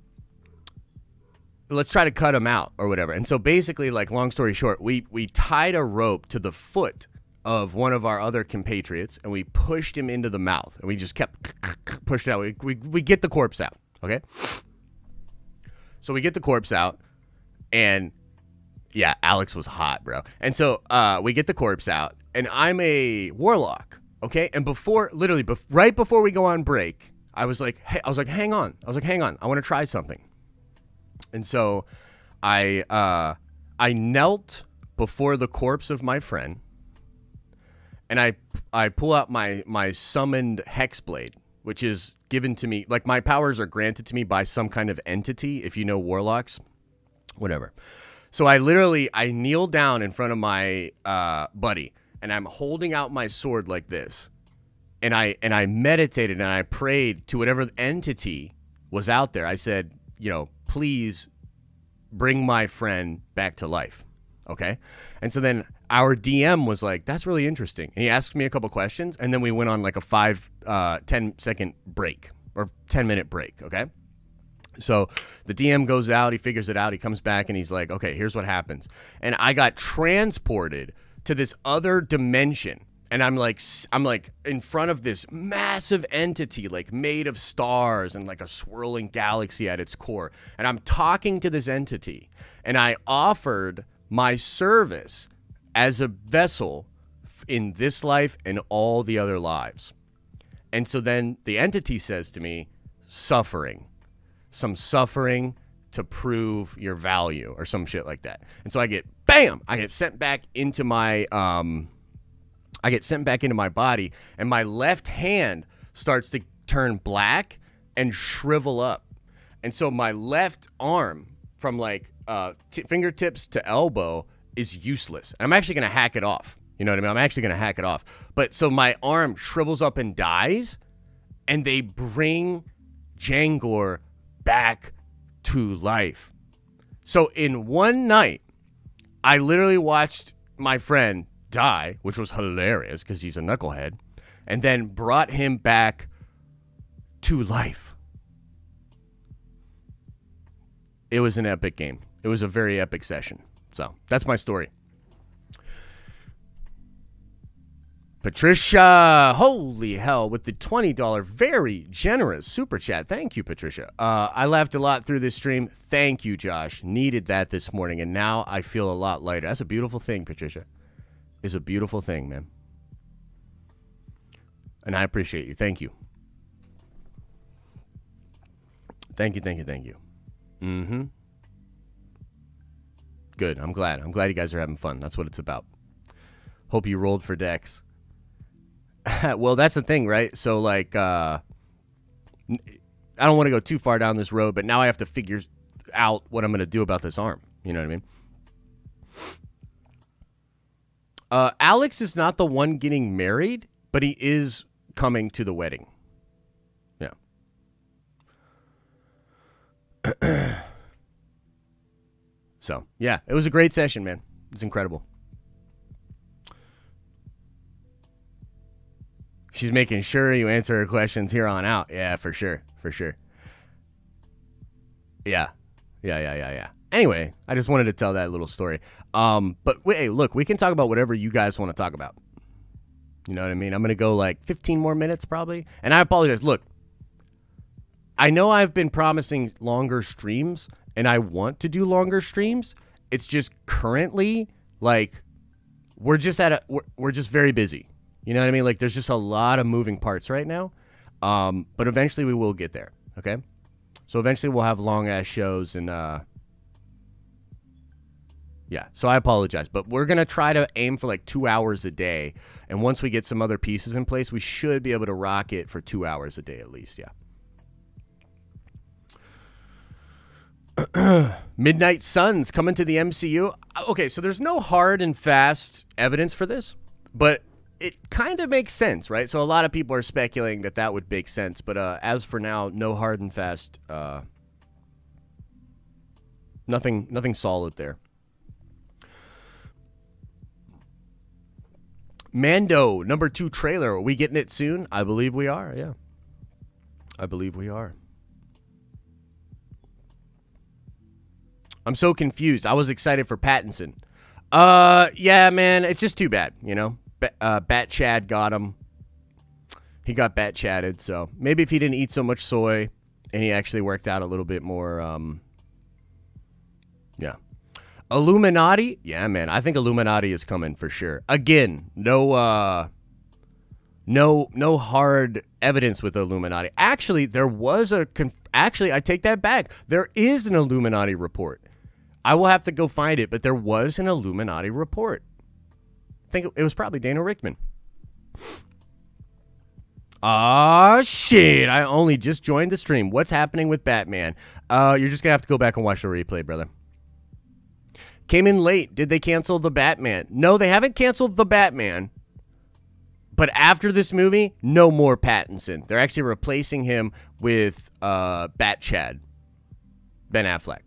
Speaker 2: to cut him out or whatever. And so, basically, like, long story short, we tied a rope to the foot of one of our other compatriots, and we pushed him into the mouth, and we just kept pushing out. We get the corpse out, okay? So we get the corpse out, and yeah, Alex was hot, bro. And so we get the corpse out, and I'm a warlock, okay? And right before we go on break, I was like, hang on. I want to try something. And so I knelt before the corpse of my friend, and I pull out my summoned hex blade, which is given to me, like, my powers are granted to me by some kind of entity, if you know warlocks, whatever. So I kneel down in front of my buddy, and I'm holding out my sword like this, and I meditated and I prayed to whatever entity was out there. I said, please bring my friend back to life. Okay. And so then our DM was like, that's really interesting. And he asked me a couple questions, and then we went on like a 10 second break or 10-minute break. Okay. So the DM goes out, he figures it out, he comes back, and he's like, okay, here's what happens. And I got transported to this other dimension. And I'm like in front of this massive entity, like made of stars and like a swirling galaxy at its core. And I'm talking to this entity, and I offered my service as a vessel in this life and all the other lives. And so then the entity says to me, suffering, some suffering to prove your value or some shit like that. And so I get, bam, I get sent back into my, body, and my left hand starts to turn black and shrivel up. And so my left arm from like fingertips to elbow is useless. I'm actually going to hack it off. You know what I mean? I'm actually going to hack it off. But so my arm shrivels up and dies, and they bring Jangor back to life. So in one night, I literally watched my friend die, which was hilarious because he's a knucklehead, and then brought him back to life. It was an epic game. It was a very epic session. So that's my story. Patricia, holy hell, with the $20 very generous super chat. Thank you, Patricia. I laughed a lot through this stream. Thank you, Josh. Needed that this morning, and now I feel a lot lighter. That's a beautiful thing, Patricia. It's a beautiful thing, man. And I appreciate you. Thank you. Thank you, thank you, thank you. Mm-hmm. Good. I'm glad. I'm glad you guys are having fun. That's what it's about. Hope you rolled for Dex. Well, that's the thing, right? So, like, I don't want to go too far down this road, but now I have to figure out what I'm going to do about this arm. You know what I mean? Alex is not the one getting married, but he is coming to the wedding. Yeah. So, yeah, it was a great session, man. It's incredible. She's making sure you answer her questions here on out. Yeah, for sure. For sure. Yeah. Anyway, I just wanted to tell that little story. But hey, look, we can talk about whatever you guys want to talk about. You know what I mean? I'm going to go like 15 more minutes probably. And I apologize. Look, I know I've been promising longer streams, and I want to do longer streams. It's just currently, like, we're just very busy. You know what I mean? Like, there's just a lot of moving parts right now. But eventually we will get there, okay? So eventually we'll have long-ass shows, and, yeah. So I apologize. But we're going to try to aim for, like, 2 hours a day. And once we get some other pieces in place, we should be able to rock it for 2 hours a day at least, yeah. Midnight Suns coming to the MCU. Okay, so there's no hard and fast evidence for this, but it kind of makes sense, right? So a lot of people are speculating that that would make sense, but as for now, no hard and fast, nothing solid there. Mando, #2 trailer. Are we getting it soon? I believe we are, yeah. I believe we are. I'm so confused. I was excited for Pattinson. Yeah, man, it's just too bad, you know? Bat Chad got him. He got Bat Chatted, so maybe if he didn't eat so much soy and he actually worked out a little bit more, yeah. Illuminati? Yeah, man, I think Illuminati is coming for sure. Again, no hard evidence with Illuminati. Actually, there was actually, I take that back. There is an Illuminati report. I will have to go find it, but there was an Illuminati report. I think it was probably Dana Rickman. Ah, shit. I only just joined the stream. What's happening with Batman? You're just going to have to go back and watch the replay, brother. Came in late. Did they cancel the Batman? No, they haven't canceled the Batman. But after this movie, no more Pattinson. They're actually replacing him with Bat Chad. Ben Affleck.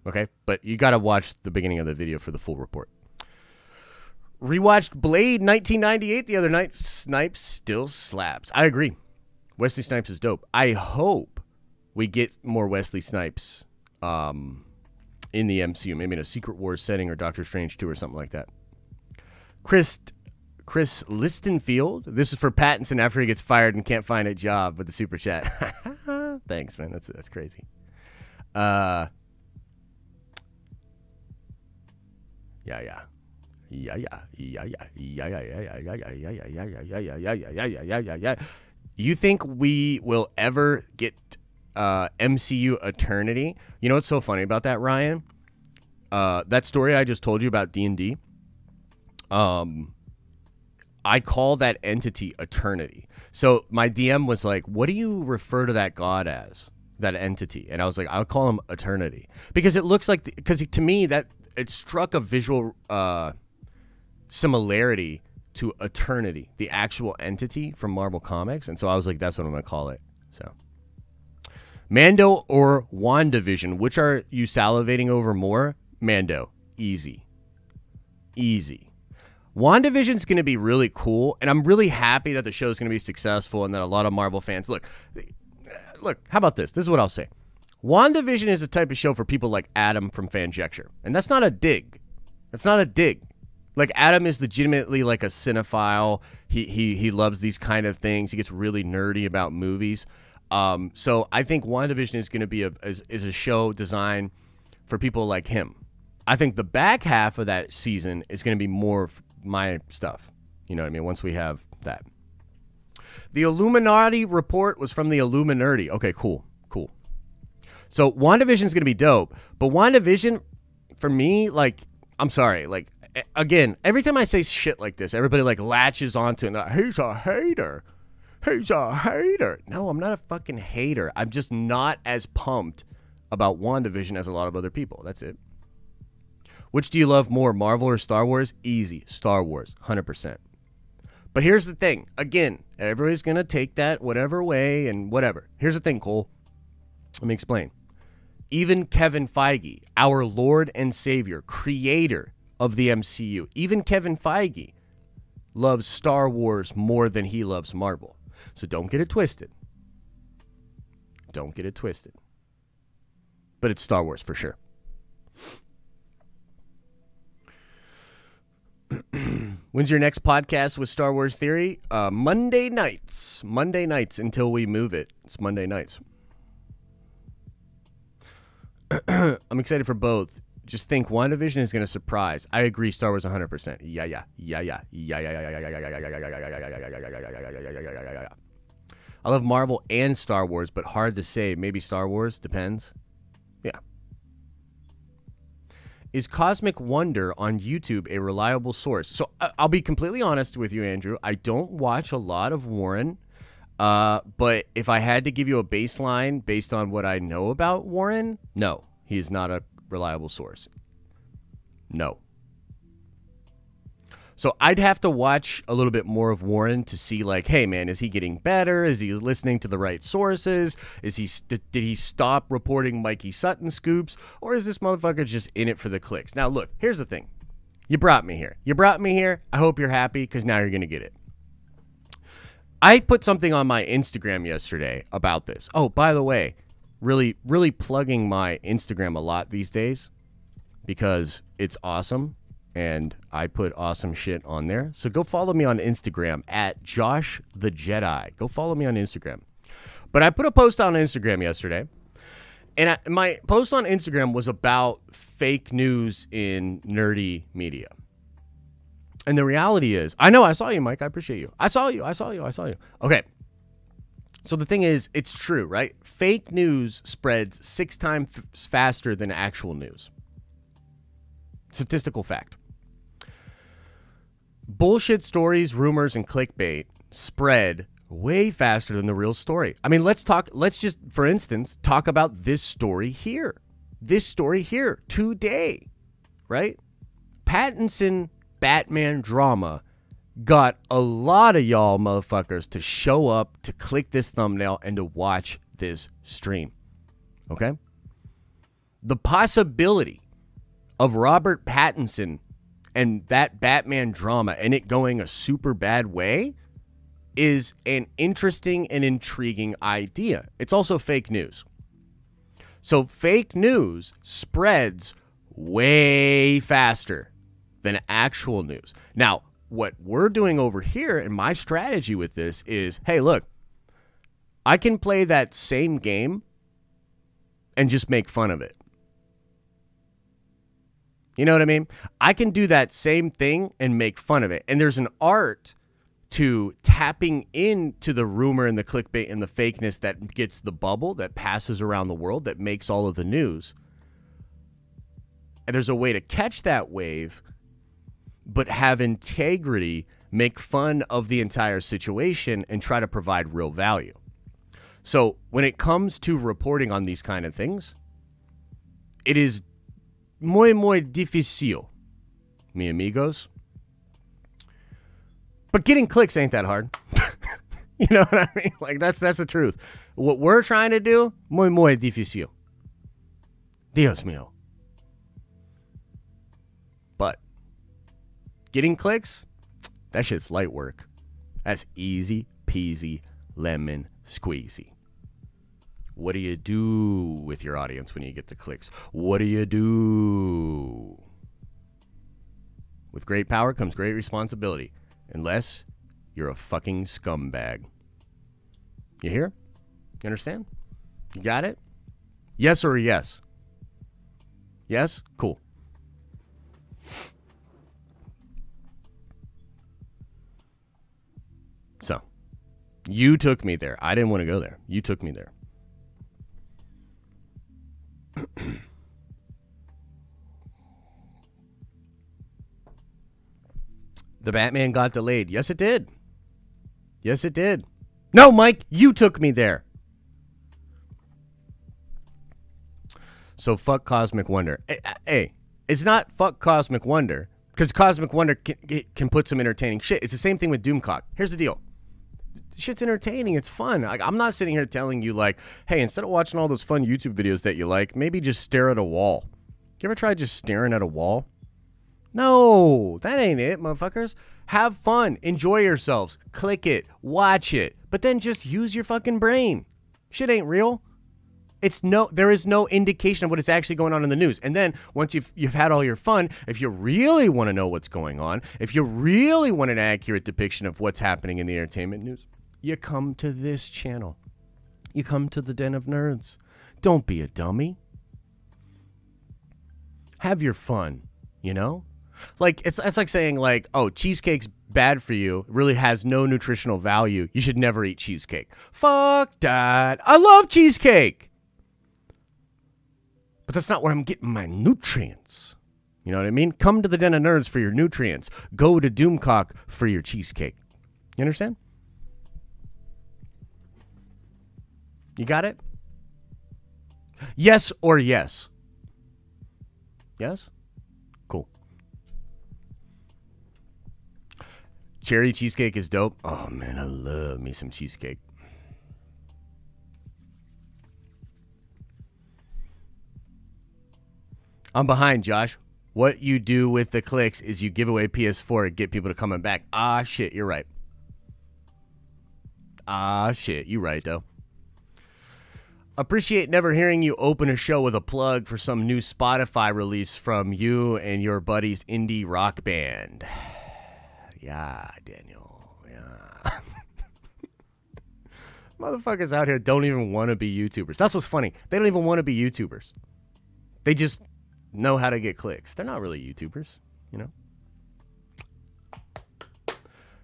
Speaker 2: Okay? But you got to watch the beginning of the video for the full report. Rewatched Blade 1998 the other night. Snipes still slaps. I agree. Wesley Snipes is dope. I hope we get more Wesley Snipes in the MCU. Maybe in a Secret Wars setting or Doctor Strange 2 or something like that. Chris Listenfield. This is for Pattinson after he gets fired and can't find a job with the super chat. Thanks, man. That's crazy. Yeah. You think we will ever get MCU Eternity? You know what's so funny about that, Ryan? That story I just told you about D&D. I call that entity Eternity. So my DM was like, what do you refer to that god as? That entity? And I was like, I'll call him Eternity. Because it looks like, because to me, that it struck a visual similarity to Eternity, the actual entity from Marvel Comics. And so I was like, that's what I'm going to call it. So Mando or WandaVision, which are you salivating over more? Mando. Easy. WandaVision's going to be really cool, and I'm really happy that the show's going to be successful and that a lot of Marvel fans... Look, how about this? This is what I'll say. WandaVision is a type of show for people like Adam from Fanjecture, and that's not a dig. That's not a dig. Like, Adam is legitimately like a cinephile. He loves these kind of things. He gets really nerdy about movies. So I think WandaVision is going to be a show designed for people like him. I think the back half of that season is going to be more my stuff. You know what I mean? Once we have that. The Illuminati report was from the Illuminati. Okay, cool. So WandaVision's going to be dope. But WandaVision, for me, like, I'm sorry. Like, again, every time I say shit like this, everybody, like, latches onto it. And, he's a hater. No, I'm not a fucking hater. I'm just not as pumped about WandaVision as a lot of other people. That's it. Which do you love more, Marvel or Star Wars? Easy. Star Wars, 100%. But here's the thing. Again, everybody's going to take that whatever way and whatever. Here's the thing, Cole. Let me explain. Even Kevin Feige, our Lord and Savior, creator of the MCU, even Kevin Feige loves Star Wars more than he loves Marvel. So don't get it twisted. Don't get it twisted. But it's Star Wars for sure. When's your next podcast with Star Wars Theory? Monday nights. Monday nights until we move it. It's Monday nights. I'm excited for both. Just think WandaVision is going to surprise. I agree, Star Wars 100%. Yeah. I love Marvel and Star Wars, but hard to say. Maybe Star Wars. Depends. Yeah. Is Cosmic Wonder on YouTube a reliable source? So I'll be completely honest with you, Andrew. I don't watch a lot of Warren. But if I had to give you a baseline based on what I know about Warren, no, he is not a reliable source. No. So I'd have to watch a little bit more of Warren to see, like, hey, man, is he getting better? Is he listening to the right sources? Did he stop reporting Mikey Sutton scoops? Or is this motherfucker just in it for the clicks? Now, look, here's the thing. You brought me here. I hope you're happy because now you're going to get it. I put something on my Instagram yesterday about this. Oh, by the way, really plugging my Instagram a lot these days because it's awesome. And I put awesome shit on there. So go follow me on Instagram at Josh the Jedi. Go follow me on Instagram. But I put a post on Instagram yesterday. And my post on Instagram was about fake news in nerdy media. And the reality is, I know, I saw you, Mike. I appreciate you. I saw you. Okay. So the thing is, it's true, right? Fake news spreads 6 times faster than actual news. Statistical fact. Bullshit stories, rumors, and clickbait spread way faster than the real story. I mean, let's just, for instance, talk about this story here. Today, right? Pattinson Batman drama got a lot of y'all motherfuckers to show up, to click this thumbnail, and to watch this stream. Okay? The possibility of Robert Pattinson and that Batman drama and it going a super bad way is an interesting and intriguing idea. It's also fake news. So fake news spreads way faster than actual news. Now, what we're doing over here and my strategy with this is, hey, look, I can play that same game and just make fun of it. You know what I mean? I can do that same thing and make fun of it. And there's an art to tapping into the rumor and the clickbait and the fakeness that gets the bubble, that passes around the world, that makes all of the news. And there's a way to catch that wave, but have integrity, make fun of the entire situation, and try to provide real value. So when it comes to reporting on these kind of things, it is muy difícil, mi amigos. But getting clicks ain't that hard. You know what I mean? Like, that's the truth. What we're trying to do, muy difícil. Dios mío. But getting clicks, that shit's light work. That's easy peasy lemon squeezy. What do you do with your audience when you get the clicks? What do you do? With great power comes great responsibility. Unless you're a fucking scumbag. You hear? You understand? You got it? Yes or yes? Yes? Cool. So, you took me there. I didn't want to go there. You took me there. The Batman got delayed. Yes, it did. Yes, it did. No, Mike, you took me there. So fuck Cosmic Wonder. Hey, it's not fuck Cosmic Wonder, because Cosmic Wonder can put some entertaining shit. It's the same thing with Doomcock. Here's the deal. Shit's entertaining. It's fun. I'm not sitting here telling you like, hey, instead of watching all those fun YouTube videos that you like, maybe just stare at a wall. You ever tried just staring at a wall? No, that ain't it, motherfuckers. Have fun. Enjoy yourselves. Click it. Watch it. But then just use your fucking brain. Shit ain't real. There is no indication of what is actually going on in the news. And then once you've had all your fun, if you really want to know what's going on, if you really want an accurate depiction of what's happening in the entertainment news, you come to this channel. You come to the Den of Nerds. Don't be a dummy. Have your fun, you know? Like, it's like saying, like, oh, cheesecake's bad for you, really has no nutritional value. You should never eat cheesecake. Fuck that. I love cheesecake. But that's not where I'm getting my nutrients. You know what I mean? Come to the Den of Nerds for your nutrients. Go to Doomcock for your cheesecake. You understand? You got it? Yes or yes? Yes? Cool. Cherry cheesecake is dope. Oh, man, I love me some cheesecake. I'm behind, Josh. What you do with the clicks is you give away PS4 and get people to coming back. Ah, shit, you're right. Ah, shit, you right, though. Appreciate never hearing you open a show with a plug for some new Spotify release from you and your buddy's indie rock band. Yeah, Daniel. Yeah. Motherfuckers out here don't even want to be YouTubers. That's what's funny. They don't even want to be YouTubers. They just know how to get clicks. They're not really YouTubers, you know?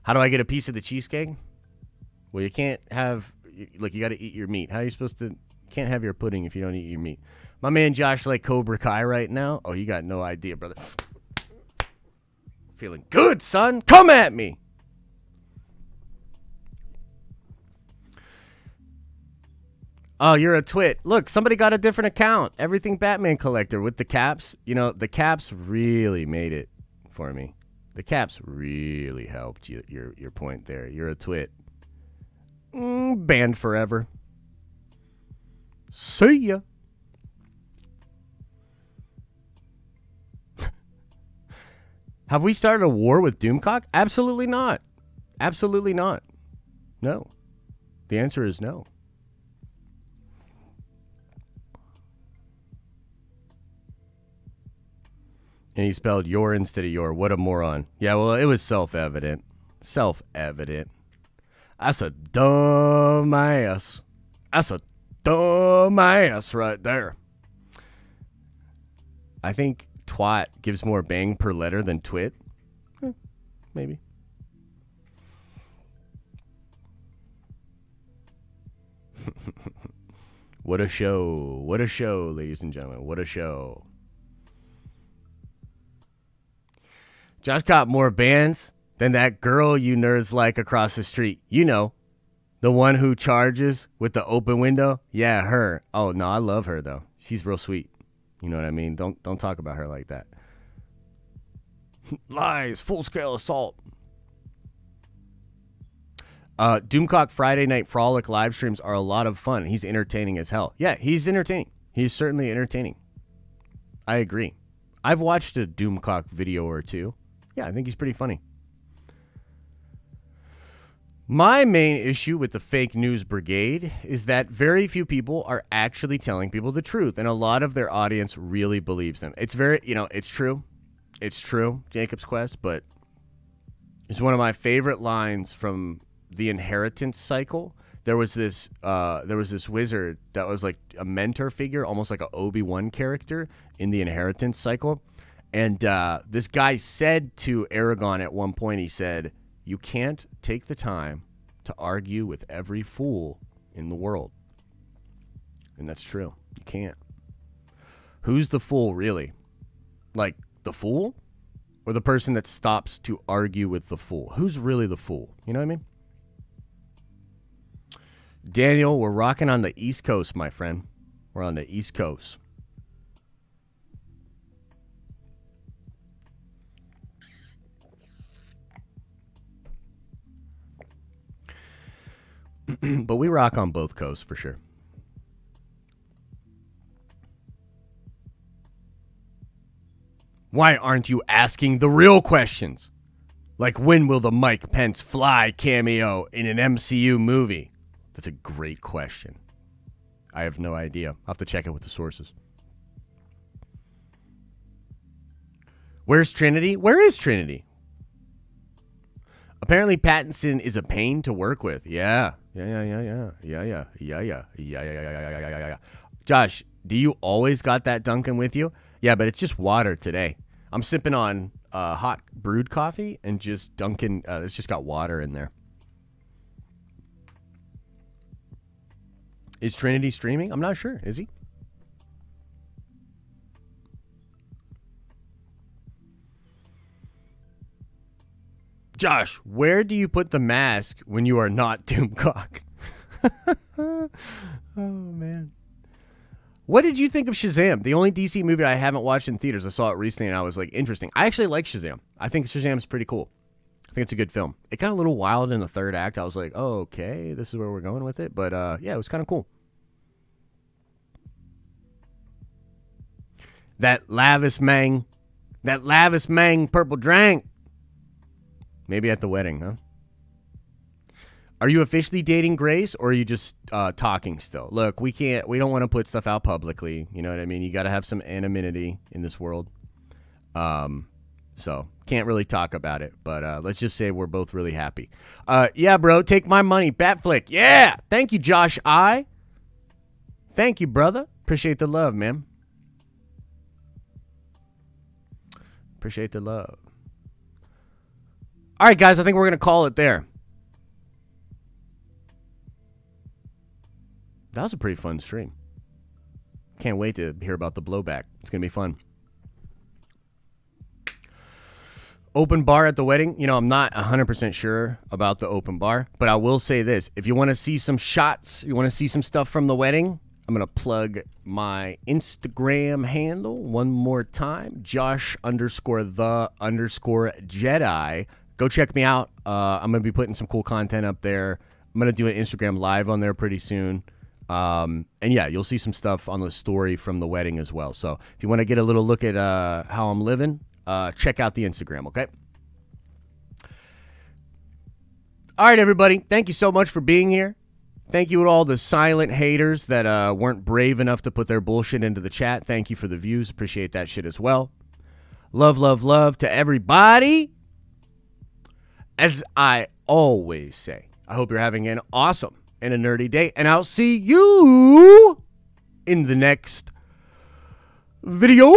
Speaker 2: How do I get a piece of the cheesecake? Well, you can't have, like, you got to eat your meat. How are you supposed to, can't have your pudding if you don't eat your meat. My man Josh like Cobra Kai right now. Oh, you got no idea, brother. Feeling good, son. Come at me. Oh, you're a twit. Look, somebody got a different account. Everything Batman Collector with the caps. You know, the caps really made it for me. The caps really helped you. Your point there. You're a twit. Banned forever. See ya. Have we started a war with Doomcock? Absolutely not. Absolutely not. No. The answer is no. And he spelled your instead of your. What a moron. Yeah, well, it was self-evident. Self-evident. That's a dumb ass. That's a dumb ass right there. I think twat gives more bang per letter than twit. Maybe. What a show. What a show, ladies and gentlemen. What a show. Josh got more bands than that girl you nerds like across the street. You know, the one who charges with the open window. Yeah, her. Oh, no, I love her, though. She's real sweet. You know what I mean? Don't talk about her like that. Lies. Full-scale assault. Doomcock Friday Night Frolic live streams are a lot of fun. He's entertaining as hell. Yeah, he's entertaining. He's certainly entertaining. I agree. I've watched a Doomcock video or two. Yeah, I think he's pretty funny. My main issue with the fake news brigade is that very few people are actually telling people the truth, and a lot of their audience really believes them. It's very, it's true. It's true, Jacob's Quest, but it's one of my favorite lines from the Inheritance cycle. There was this wizard that was like a mentor figure, almost like an Obi-Wan character in the Inheritance cycle. And this guy said to Aragorn at one point, he said, "You can't take the time to argue with every fool in the world." And that's true. You can't. Who's the fool, really? Like, the fool? Or the person that stops to argue with the fool? Who's really the fool? You know what I mean? Daniel, we're rocking on the East Coast, my friend. We're on the East Coast. But we rock on both coasts for sure. Why aren't you asking the real questions? Like, when will the Mike Pence fly cameo in an MCU movie? That's a great question. I have no idea. I'll have to check it with the sources. Where's Trinity? Where is Trinity? Apparently Pattinson is a pain to work with. Yeah. Josh, do you always got that Dunkin' with you? Yeah, but it's just water today. I'm sipping on hot brewed coffee and just Dunkin'. It's just got water in there. Is Trinity streaming? I'm not sure. Is he? Josh, where do you put the mask when you are not Doomcock? Oh, man. What did you think of Shazam? The only DC movie I haven't watched in theaters. I saw it recently and I was like, interesting. I actually like Shazam. I think Shazam's pretty cool. I think it's a good film. It got a little wild in the third act. I was like, oh, okay, this is where we're going with it. But yeah, it was kind of cool. That lavish mang purple drink. Maybe at the wedding, huh? Are you officially dating Grace, or are you just talking still? Look, we don't want to put stuff out publicly. You know what I mean? You got to have some anonymity in this world. So can't really talk about it, but let's just say we're both really happy. Yeah, bro, take my money. Batfleck. Yeah. Thank you, Josh I. Thank you, brother. Appreciate the love, man. Appreciate the love. All right, guys, I think we're going to call it there. That was a pretty fun stream. Can't wait to hear about the blowback. It's going to be fun. Open bar at the wedding. You know, I'm not 100% sure about the open bar, but I will say this. If you want to see some shots, you want to see some stuff from the wedding, I'm going to plug my Instagram handle one more time. Josh_the_Jedi. Go check me out. I'm going to be putting some cool content up there. I'm going to do an Instagram live on there pretty soon. And yeah, you'll see some stuff on the story from the wedding as well. So if you want to get a little look at how I'm living, check out the Instagram, okay? All right, everybody. Thank you so much for being here. Thank you to all the silent haters that weren't brave enough to put their bullshit into the chat. Thank you for the views. Appreciate that shit as well. Love, love, love to everybody. As I always say, I hope you're having an awesome and a nerdy day, and I'll see you in the next video.